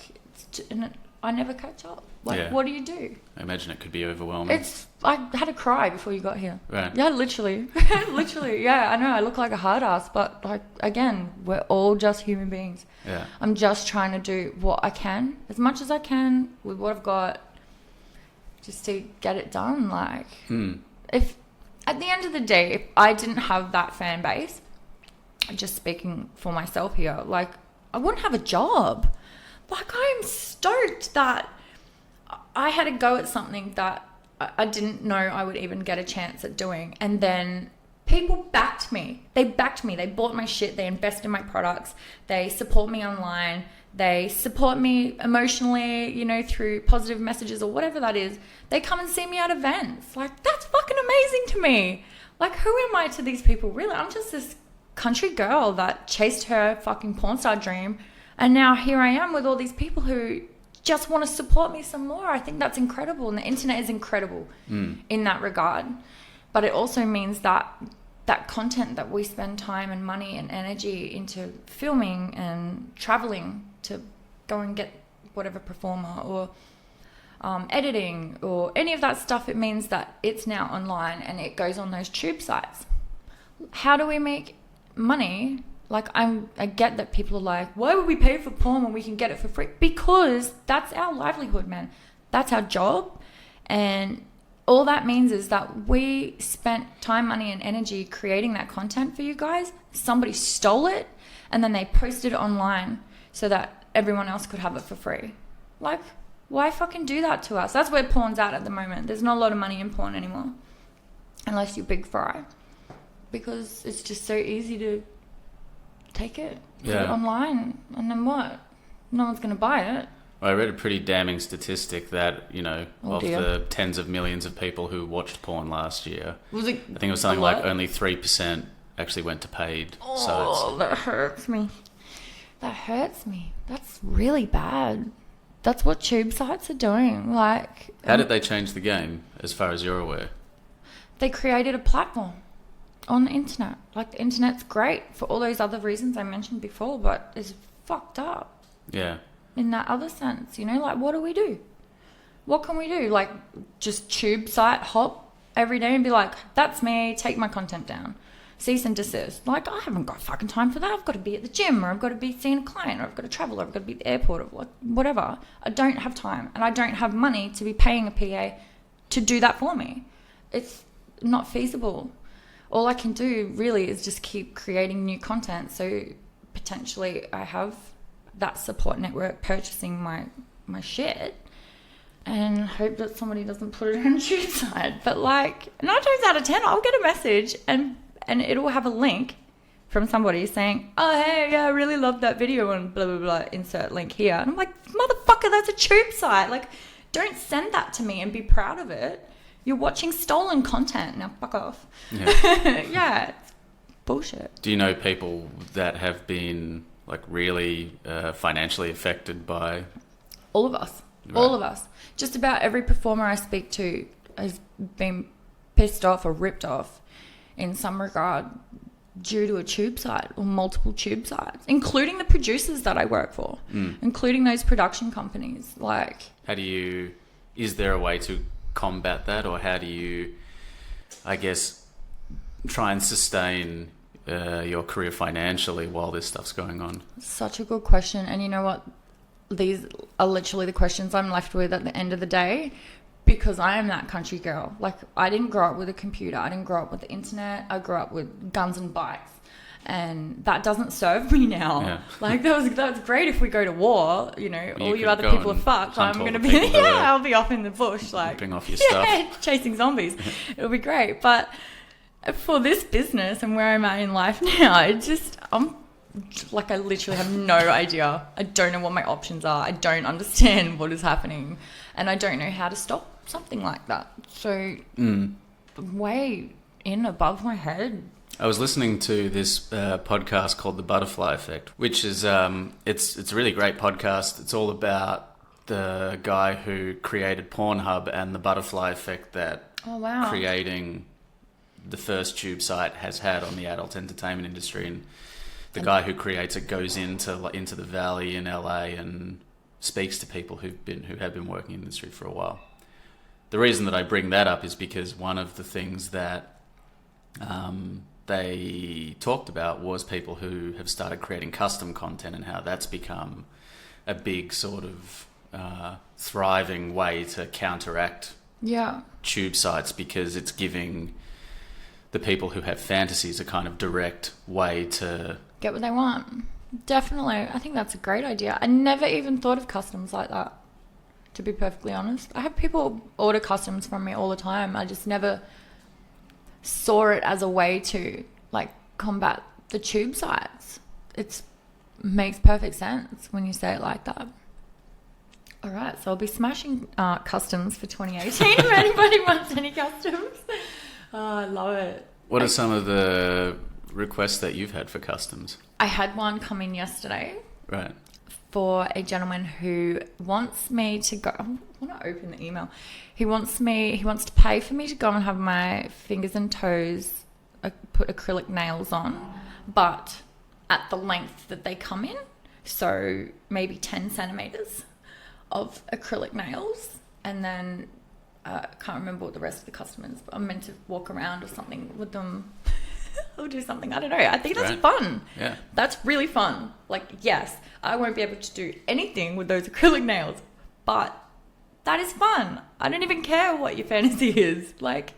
I never catch up. Like, what do you do? I imagine it could be overwhelming. I had to cry before you got here. Right. Yeah, literally. Literally. Yeah, I know I look like a hard ass, but like, again, we're all just human beings. Yeah. I'm just trying to do what I can, as much as I can with what I've got, just to get it done. Like, if at the end of the day, if I didn't have that fan base, just speaking for myself here, like, I wouldn't have a job. Like, I am stoked that I had a go at something that I didn't know I would even get a chance at doing. And then people backed me. They backed me. They bought my shit. They invest in my products. They support me online. They support me emotionally, through positive messages or whatever that is. They come and see me at events. Like, that's fucking amazing to me. Like, who am I to these people? Really, I'm just this country girl that chased her fucking porn star dream, and now here I am with all these people who just want to support me some more. I think that's incredible, and the internet is incredible in that regard. But it also means that that content that we spend time and money and energy into filming and traveling to go and get whatever performer or editing or any of that stuff, it means that it's now online and it goes on those tube sites. How do we make money? Like, I get that people are like, why would we pay for porn when we can get it for free? Because that's our livelihood, man. That's our job. And all that means is that we spent time, money, and energy creating that content for you guys. Somebody stole it and then they posted it online so that everyone else could have it for free. Like, why fucking do that to us? That's where porn's at the moment. There's not a lot of money in porn anymore, unless you're big fry, because it's just so easy to take it, put it online, and then what? No one's going to buy it. I read a pretty damning statistic that, of the tens of millions of people who watched porn last year, I think it was something like only 3% actually went to paid sites. Oh, that hurts me. That hurts me. That's really bad. That's what tube sites are doing. Like, how did they change the game, as far as you're aware? They created a platform on the internet. Like, the internet's great for all those other reasons I mentioned before, but it's fucked up. Yeah. In that other sense, like, what do we do? What can we do? Like, just tube site hop every day and be like, that's me, take my content down. Cease and desist. Like, I haven't got fucking time for that. I've got to be at the gym, or I've got to be seeing a client, or I've got to travel, or I've got to be at the airport, or whatever. I don't have time, and I don't have money to be paying a PA to do that for me. it's not feasible. All I can do really is just keep creating new content. So potentially I have that support network purchasing my shit, and hope that somebody doesn't put it on Tubeside. But like 9 times out of 10, I'll get a message and it'll have a link from somebody saying, oh, hey, yeah, I really loved that video and blah, blah, blah, insert link here. And I'm like, motherfucker, that's a tube site. Like, don't send that to me and be proud of it. You're watching stolen content. Now, fuck off. Yeah, yeah, it's bullshit. Do you know people that have been like really financially affected by... All of us. Right. All of us. Just about every performer I speak to has been pissed off or ripped off in some regard due to a tube site or multiple tube sites, including the producers that I work for, including those production companies. Like, is there a way to combat that, or how do you, I guess, try and sustain your career financially while this stuff's going on? Such a good question. And you know what? These are literally the questions I'm left with at the end of the day, because I am that country girl. Like, I didn't grow up with a computer. I didn't grow up with the internet. I grew up with guns and bikes. And that doesn't serve me now. Yeah. Like, that was great if we go to war, you know, all you other people are fucked. I'm going to be, I'll be off in the bush, like, ripping off your stuff. Chasing zombies. It'll be great. But for this business and where I'm at in life now, I literally have no idea. I don't know what my options are. I don't understand what is happening. And I don't know how to stop something like that. So way in above my head. I was listening to this podcast called The Butterfly Effect, which is it's a really great podcast. It's all about the guy who created Pornhub and the butterfly effect that creating the first tube site has had on the adult entertainment industry. And the guy who creates it goes into the valley in LA and speaks to people who have been working in the industry for a while. The reason that I bring that up is because one of the things that they talked about was people who have started creating custom content and how that's become a big sort of thriving way to counteract tube sites, because it's giving the people who have fantasies a kind of direct way to get what they want. Definitely. I think that's a great idea. I never even thought of customs like that, to be perfectly honest. I have people order customs from me all the time. I just never saw it as a way to like combat the tube sites. It makes perfect sense when you say it like that. All right, so I'll be smashing customs for 2018 if anybody wants any customs. Oh, I love it. What are some of the requests that you've had for customs? I had one come in yesterday. Right. For a gentleman who wants me to go. I want to open the email. He wants to pay for me to go and have my fingers and toes put acrylic nails on, but at the length that they come in. So maybe 10 centimeters of acrylic nails. And then I can't remember what the rest of the customers, but I'm meant to walk around or something with them. I'll do something. I don't know. I think that's fun. Yeah. That's really fun. Like, yes, I won't be able to do anything with those acrylic nails, but that is fun. I don't even care what your fantasy is. Like,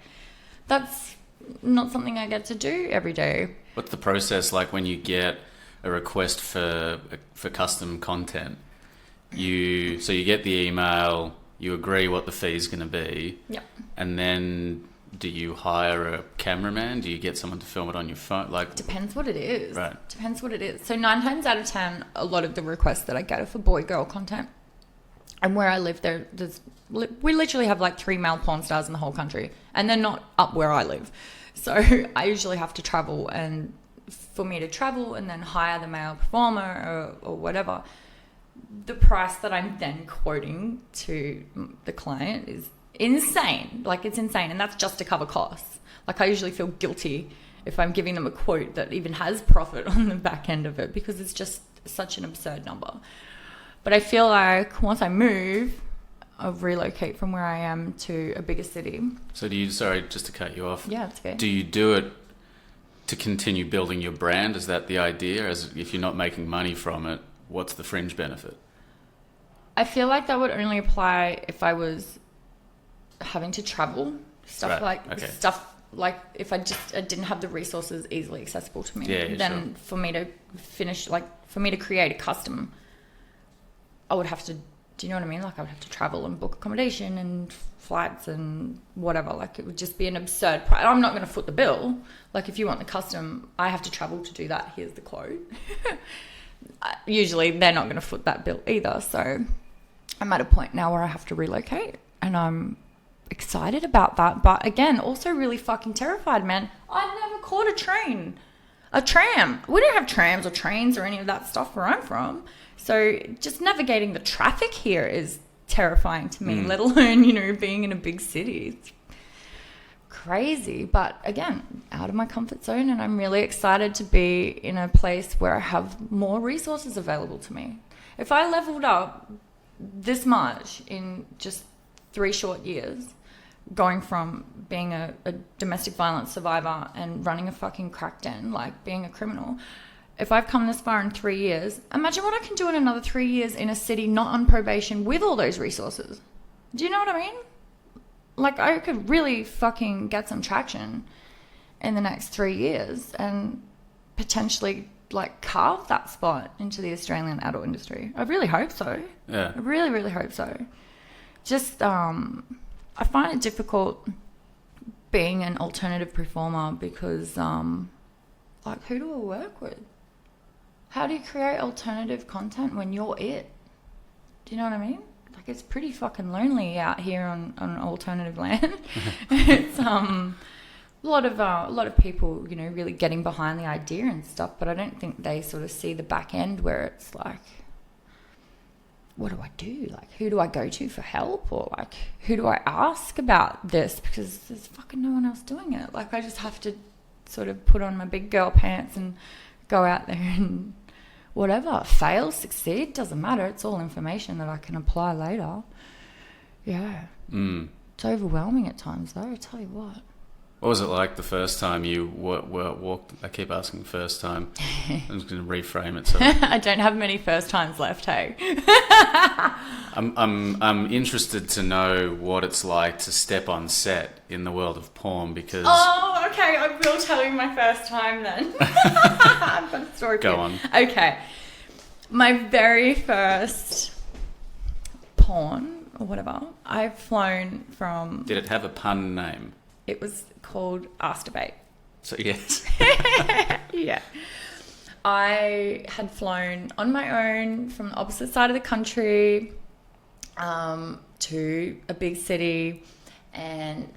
that's not something I get to do every day. What's the process like when you get a request for custom content? You get the email, you agree what the fee's going to be. Yep. And then do you hire a cameraman? Do you get someone to film it on your phone? Like, depends what it is. Right. Depends what it is. So 9 times out of 10, a lot of the requests that I get are for boy-girl content. And where I live, we literally have like 3 male porn stars in the whole country, and they're not up where I live. So I usually have to travel, and for me to travel and then hire the male performer or whatever, the price that I'm then quoting to the client is insane. Like, it's insane. And that's just to cover costs. Like, I usually feel guilty if I'm giving them a quote that even has profit on the back end of it, because it's just such an absurd number. But I feel like once I move, I'll relocate from where I am to a bigger city. So sorry, just to cut you off. Yeah, that's okay. Do you do it to continue building your brand? Is that the idea? As if you're not making money from it, what's the fringe benefit? I feel like that would only apply if I was having to travel Stuff like if I didn't have the resources easily accessible to me, then for me to create a custom, I would have to, do you know what I mean? Like I would have to travel and book accommodation and flights and whatever. Like it would just be an absurd price. I'm not going to foot the bill. Like if you want the custom, I have to travel to do that. Here's the quote. Usually they're not going to foot that bill either. So I'm at a point now where I have to relocate, and I'm excited about that, but again, also really fucking terrified, man. I've never caught a tram. We don't have trams or trains or any of that stuff where I'm from. So just navigating the traffic here is terrifying to me, let alone, being in a big city. It's crazy. But again, out of my comfort zone, and I'm really excited to be in a place where I have more resources available to me. If I leveled up this much in just 3 short years, going from being a domestic violence survivor and running a fucking crack den, like being a criminal, if I've come this far in 3 years, imagine what I can do in another 3 years in a city not on probation with all those resources. Do you know what I mean? Like I could really fucking get some traction in the next 3 years and potentially like carve that spot into the Australian adult industry. I really hope so. Yeah. I really, really hope so. Just, I find it difficult being an alternative performer because, like, who do I work with? How do you create alternative content when you're it? Do you know what I mean? Like, it's pretty fucking lonely out here on alternative land. It's a lot of people, really getting behind the idea and stuff, but I don't think they sort of see the back end where it's like, what do I do? Like, who do I go to for help? Or like, who do I ask about this? Because there's fucking no one else doing it. Like, I just have to sort of put on my big girl pants and go out there and whatever. Fail, succeed, doesn't matter. It's all information that I can apply later. Yeah. It's overwhelming at times, though, I tell you what. What was it like the first time you walked? I keep asking first time. I'm just going to reframe it. So I don't have many first times left, hey. I'm interested to know what it's like to step on set in the world of porn because. Oh, okay. I will tell you my first time then. I've got a story. Go on. Okay, my very first porn or whatever. I've flown from. Did it have a pun name? It was called Asturbate. So, yes. Yeah. I had flown on my own from the opposite side of the country to a big city, and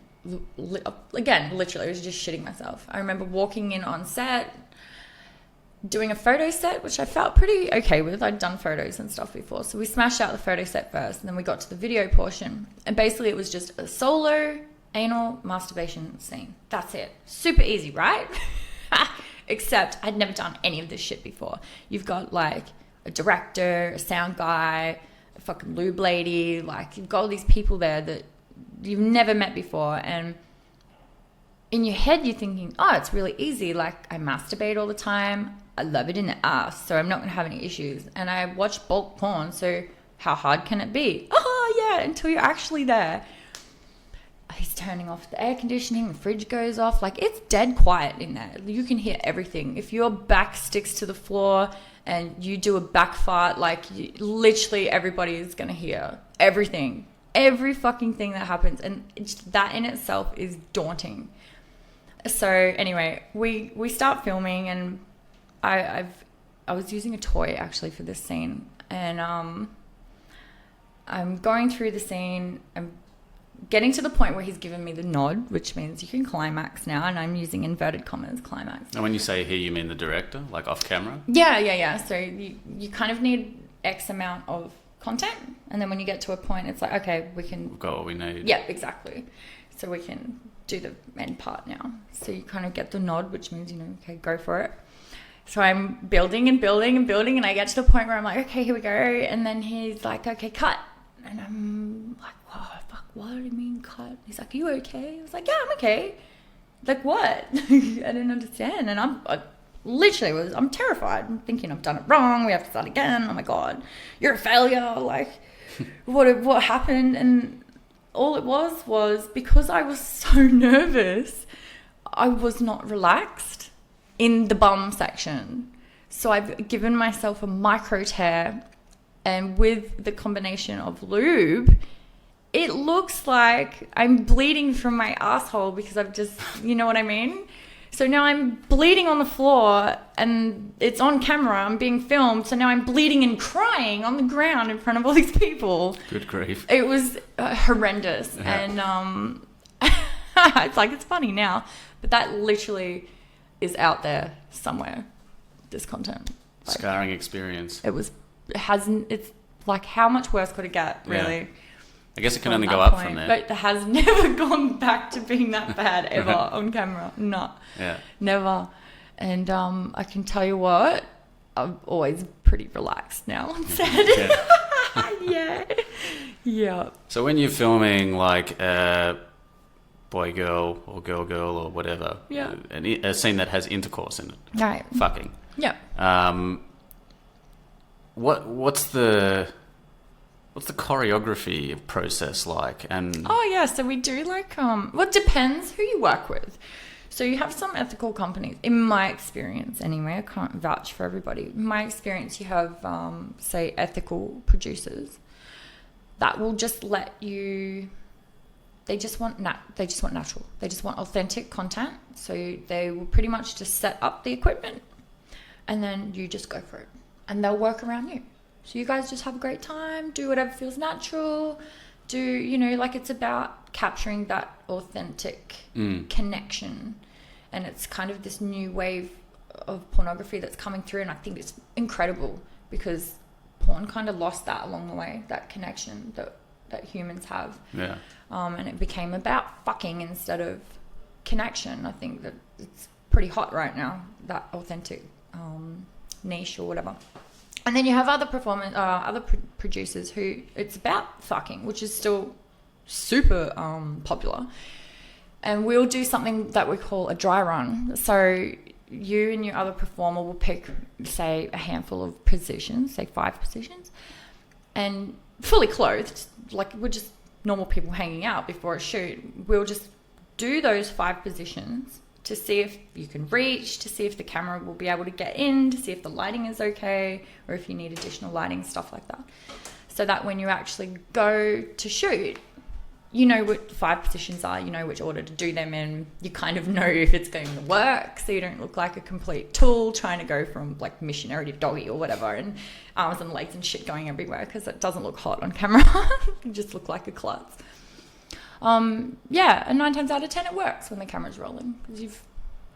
again, literally, I was just shitting myself. I remember walking in on set, doing a photo set, which I felt pretty okay with. I'd done photos and stuff before. So we smashed out the photo set first, and then we got to the video portion. And basically, it was just a solo anal masturbation scene. That's it. Super easy, right? Except I'd never done any of this shit before. You've got like a director, a sound guy, a fucking lube lady. Like you've got all these people there that you've never met before. And in your head, you're thinking, oh, it's really easy. Like I masturbate all the time. I love it in the ass. So I'm not going to have any issues. And I watch bulk porn. So how hard can it be? Oh, yeah, until you're actually there. He's turning off the air conditioning, the fridge goes off. Like, it's dead quiet in there. You can hear everything. If your back sticks to the floor and you do a back fart, like, literally everybody is going to hear everything. Every fucking thing that happens. And that in itself is daunting. So, anyway, we start filming, and I was using a toy, actually, for this scene. And I'm going through the scene. I'm getting to the point where he's given me the nod, which means you can climax now, and I'm using inverted commas, climax. And when you say he, you mean the director, like off camera? Yeah. So you kind of need X amount of content, and then when you get to a point, it's like, okay, we've got what we need. Yeah, exactly. So we can do the end part now. So you kind of get the nod, which means, okay, go for it. So I'm building, and I get to the point where I'm like, okay, here we go. And then he's like, okay, cut. And I'm like, whoa, fuck, what do you mean cut? He's like, are you okay? I was like, yeah, I'm okay. Like, what? I didn't understand. And I'm terrified. I'm thinking I've done it wrong. We have to start again. Oh my God, you're a failure. Like, what happened? And all it was because I was so nervous, I was not relaxed in the bum section. So I've given myself a micro tear, and with the combination of lube, it looks like I'm bleeding from my asshole because I've just, you know what I mean? So now I'm bleeding on the floor and it's on camera. I'm being filmed. So now I'm bleeding and crying on the ground in front of all these people. Good grief. It was horrendous. Yeah. And it's like, it's funny now, but that literally is out there somewhere, this content. Like, scarring experience. It's like, how much worse could it get, really? Yeah. I guess it can only go up from there. But it has never gone back to being that bad ever on camera. No. Yeah. Never. And I can tell you what, I'm always pretty relaxed now on set. Yeah. Yeah. So when you're filming like boy girl or girl girl or whatever, yeah, a scene that has intercourse in it, right? Fucking. Yeah. What's the choreography process like? And so we do like well, it depends who you work with. So you have some ethical companies, in my experience anyway. I can't vouch for everybody. In my experience, you have say ethical producers that will just let you. They just want natural. They just want authentic content. So they will pretty much just set up the equipment, and then you just go for it, and they'll work around you. So you guys just have a great time, do whatever feels natural, like it's about capturing that authentic connection. And it's kind of this new wave of pornography that's coming through, and I think it's incredible because porn kind of lost that along the way, that connection that humans have. Yeah. And it became about fucking instead of connection. I think that it's pretty hot right now, that authentic niche or whatever. And then you have other producers who it's about fucking, which is still super popular. And we'll do something that we call a dry run. So you and your other performer will pick, say, a handful of positions, say 5 positions, and fully clothed, like we're just normal people hanging out before a shoot. We'll just do those 5 positions to see if you can reach, to see if the camera will be able to get in, to see if the lighting is okay, or if you need additional lighting, stuff like that. So that when you actually go to shoot, you know what 5 positions are, you know which order to do them in, you kind of know if it's going to work, so you don't look like a complete tool trying to go from like missionary to doggy or whatever, and arms and legs and shit going everywhere, because it doesn't look hot on camera. You just look like a klutz. And 9 times out of 10 it works when the camera's rolling, because you've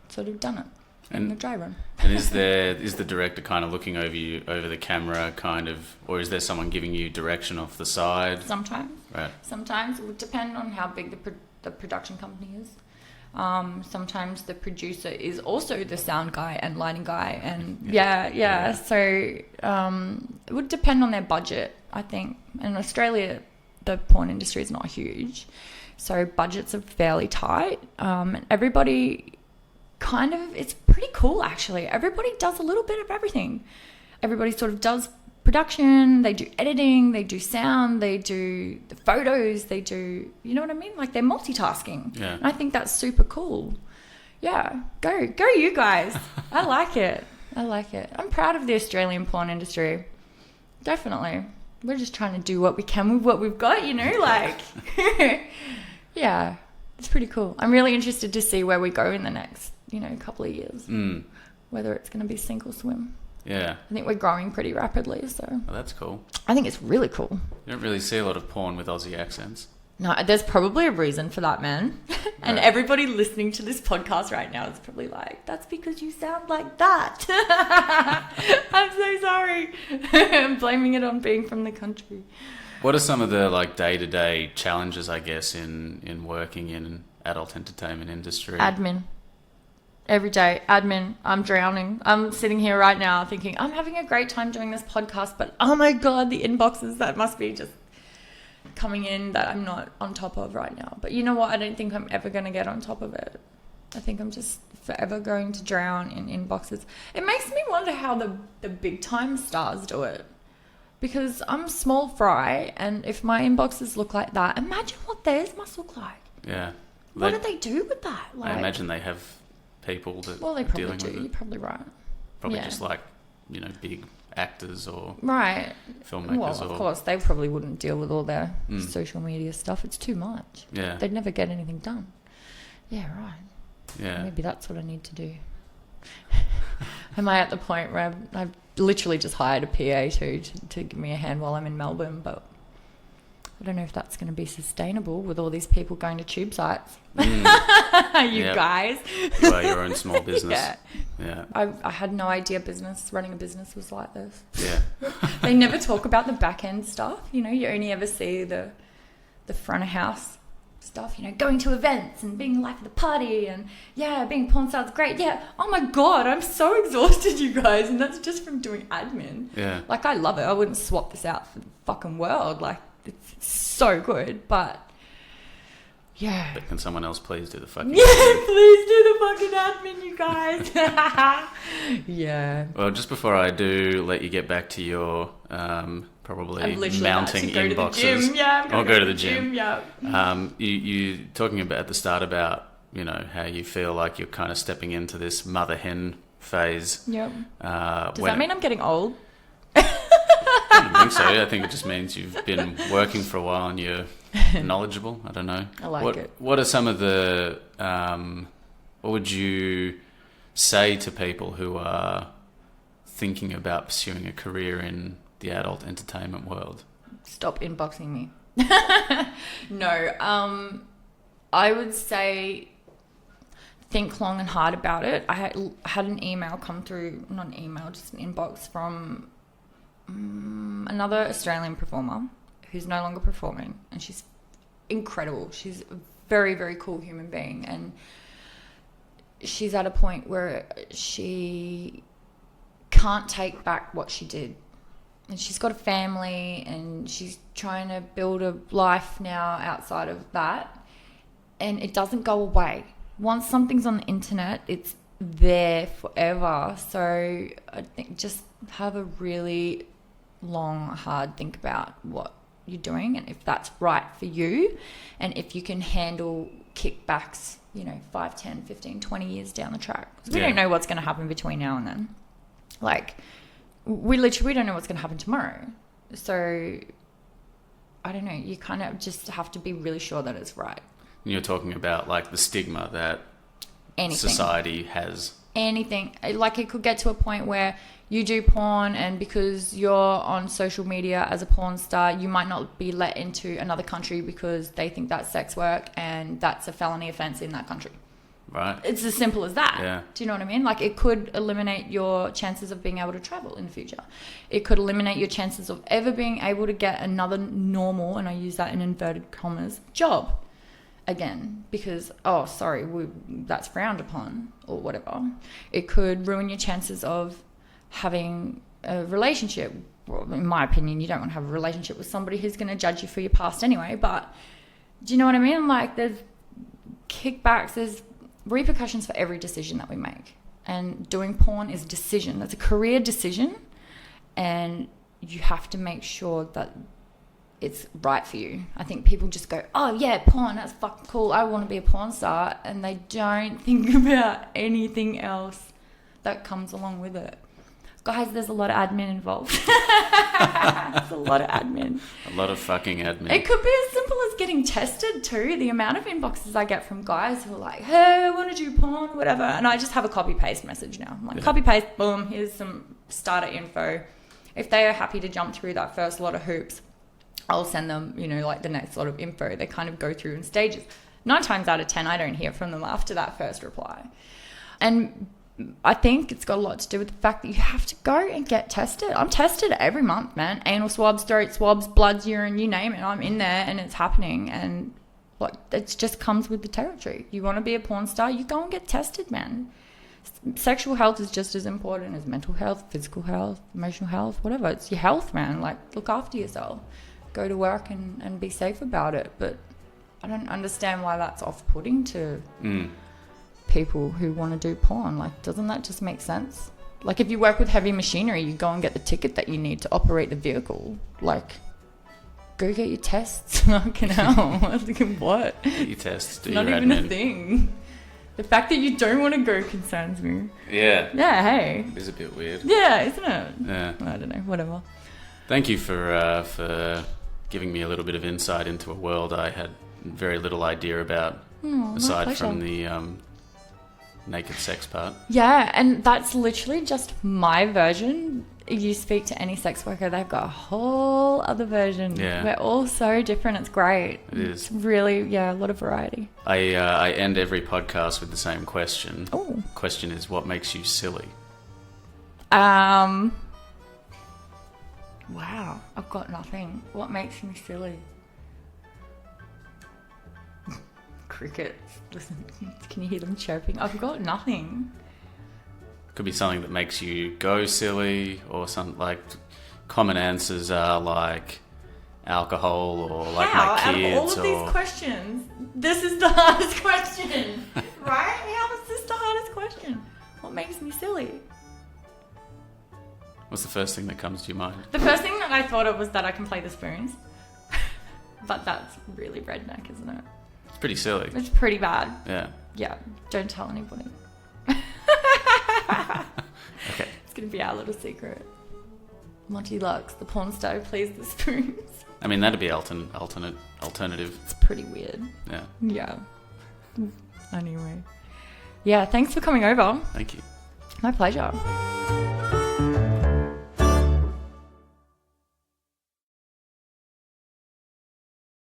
sort of done it in the dry run. And is the director kind of looking over you, over the camera, kind of, or is there someone giving you direction off the side? Sometimes. Right. Sometimes it would depend on how big the production company is. Sometimes the producer is also the sound guy and lighting guy, and yeah. So it would depend on their budget, I think. In Australia, the porn industry is not huge, so budgets are fairly tight. And everybody kind of, it's pretty cool actually. Everybody does a little bit of everything. Everybody sort of does production, they do editing, they do sound, they do the photos, they do, you know what I mean? Like they're multitasking. Yeah. And I think that's super cool. Yeah, go you guys. I like it. I'm proud of the Australian porn industry. Definitely. We're just trying to do what we can with what we've got, like. Yeah, it's pretty cool. I'm really interested to see where we go in the next, couple of years. Whether it's going to be sink or swim. Yeah. I think we're growing pretty rapidly, so. Well, that's cool. I think it's really cool. You don't really see a lot of porn with Aussie accents. No, there's probably a reason for that, man. And everybody listening to this podcast right now is probably like, that's because you sound like that. I'm so sorry. I'm blaming it on being from the country. What are some of the day-to-day challenges, I guess, in working in adult entertainment industry? Admin. Every day, admin. I'm drowning. I'm sitting here right now thinking, I'm having a great time doing this podcast, but oh my God, the inboxes that must be just coming in that I'm not on top of right now. But you know what? I don't think I'm ever going to get on top of it. I think I'm just forever going to drown in inboxes. It makes me wonder how the big time stars do it. Because I'm small fry, and if my inboxes look like that, imagine what theirs must look like. Yeah. What do they do with that? I imagine they have people that well, they are probably dealing do. with it. You're probably right. Probably just like, big actors or filmmakers. Well, of course, they probably wouldn't deal with all their social media stuff. It's too much. Yeah. They'd never get anything done. Yeah, right. Yeah. Maybe that's what I need to do. Am I at the point where I've literally just hired a PA to give me a hand while I'm in Melbourne, but I don't know if that's going to be sustainable with all these people going to tube sites. Guys. You are your own small business. Yeah. I had no idea running a business was like this. Yeah. They never talk about the back end stuff. You only ever see the front of house stuff, going to events and being the life of the party and being porn star's great. Yeah. Oh my God, I'm so exhausted, you guys. And that's just from doing admin. Yeah. Like, I love it. I wouldn't swap this out for the fucking world. Like, it's so good, but yeah. But can someone else please do the fucking admin? Please do the fucking admin, you guys. Yeah. Well, just before I do let you get back to your probably mounting inboxes. I'll go to the gym. Yeah. You talking about at the start about how you feel like you're kind of stepping into this mother hen phase. Yep. Does that mean I'm getting old? I don't think so. I think it just means you've been working for a while and you're knowledgeable. I don't know. I like it. What are some of the what would you say to people who are thinking about pursuing a career in the adult entertainment world? Stop inboxing me. No, I would say think long and hard about it. I had an email come through, not an email, just an inbox from another Australian performer who's no longer performing, and she's incredible. She's a very, very cool human being, and she's at a point where she can't take back what she did. And she's got a family and she's trying to build a life now outside of that. And it doesn't go away. Once something's on the internet, it's there forever. So I think just have a really long, hard think about what you're doing and if that's right for you. And if you can handle kickbacks, 5, 10, 15, 20 years down the track. Because we don't know what's going to happen between now and then. Like, we don't know what's going to happen tomorrow. So, I don't know. You kind of just have to be really sure that it's right. You're talking about, like, the stigma that society has. Anything. Like, it could get to a point where you do porn and because you're on social media as a porn star, you might not be let into another country because they think that's sex work and that's a felony offense in that country. Right. It's as simple as that. Yeah. Do you know what I mean? Like, it could eliminate your chances of being able to travel in the future. It could eliminate your chances of ever being able to get another normal, and I use that in inverted commas, job again because, that's frowned upon or whatever. It could ruin your chances of having a relationship. Well, in my opinion, you don't want to have a relationship with somebody who's going to judge you for your past anyway, but do you know what I mean? Like, there's kickbacks, there's repercussions for every decision that we make, and doing porn is a decision. That's a career decision, and you have to make sure that it's right for you. I think people just go, oh yeah, porn, that's fucking cool, I want to be a porn star, and they don't think about anything else that comes along with it. Guys, there's a lot of admin involved. It's a lot of admin. A lot of fucking admin. It could be as simple as getting tested too. The amount of inboxes I get from guys who are like, hey, I want to do porn, whatever. And I just have a copy-paste message now. I'm like, copy-paste, boom, here's some starter info. If they are happy to jump through that first lot of hoops, I'll send them, like the next lot of info. They kind of go through in stages. 9 times out of 10, I don't hear from them after that first reply. And I think it's got a lot to do with the fact that you have to go and get tested. I'm tested every month, man. Anal swabs, throat swabs, bloods, urine, you name it. I'm in there and it's happening. And it just comes with the territory. You want to be a porn star, you go and get tested, man. Sexual health is just as important as mental health, physical health, emotional health, whatever. It's your health, man. Like, look after yourself. Go to work and be safe about it. But I don't understand why that's off-putting to... people who want to do porn. Like, doesn't that just make sense? Like, if you work with heavy machinery, you go and get the ticket that you need to operate the vehicle. Like, go get your tests. Fucking hell. What? Get your tests, do Not your even admin. a thing. The fact that you don't want to go concerns me. Yeah. Yeah, hey. It is a bit weird. Yeah, isn't it? Yeah. I don't know, whatever. Thank you for giving me a little bit of insight into a world I had very little idea about, aside from the naked sex part. Yeah, and that's literally just my version. You speak to any sex worker, they've got a whole other version. Yeah. We're all so different. It's great. It is. It's really, a lot of variety. I end every podcast with the same question. Oh. Question is, what makes you silly? Wow, I've got nothing. What makes me silly? Crickets. Listen, can you hear them chirping? I've got nothing. Could be something that makes you go silly, or some like common answers are like alcohol or like How? my Out kids. of all of these questions, this is the hardest question, right? How is this the hardest question? What makes me silly? What's the first thing that comes to your mind? The first thing that I thought of was that I can play the spoons, but that's really redneck, isn't it? It's pretty silly. It's pretty bad. Yeah. Yeah, don't tell anybody. Okay. It's going to be our little secret. Monte Luxe, the porn star who plays the spoons. I mean, that'd be alternative. It's pretty weird. Yeah. Yeah. Anyway. Yeah, thanks for coming over. Thank you. My pleasure.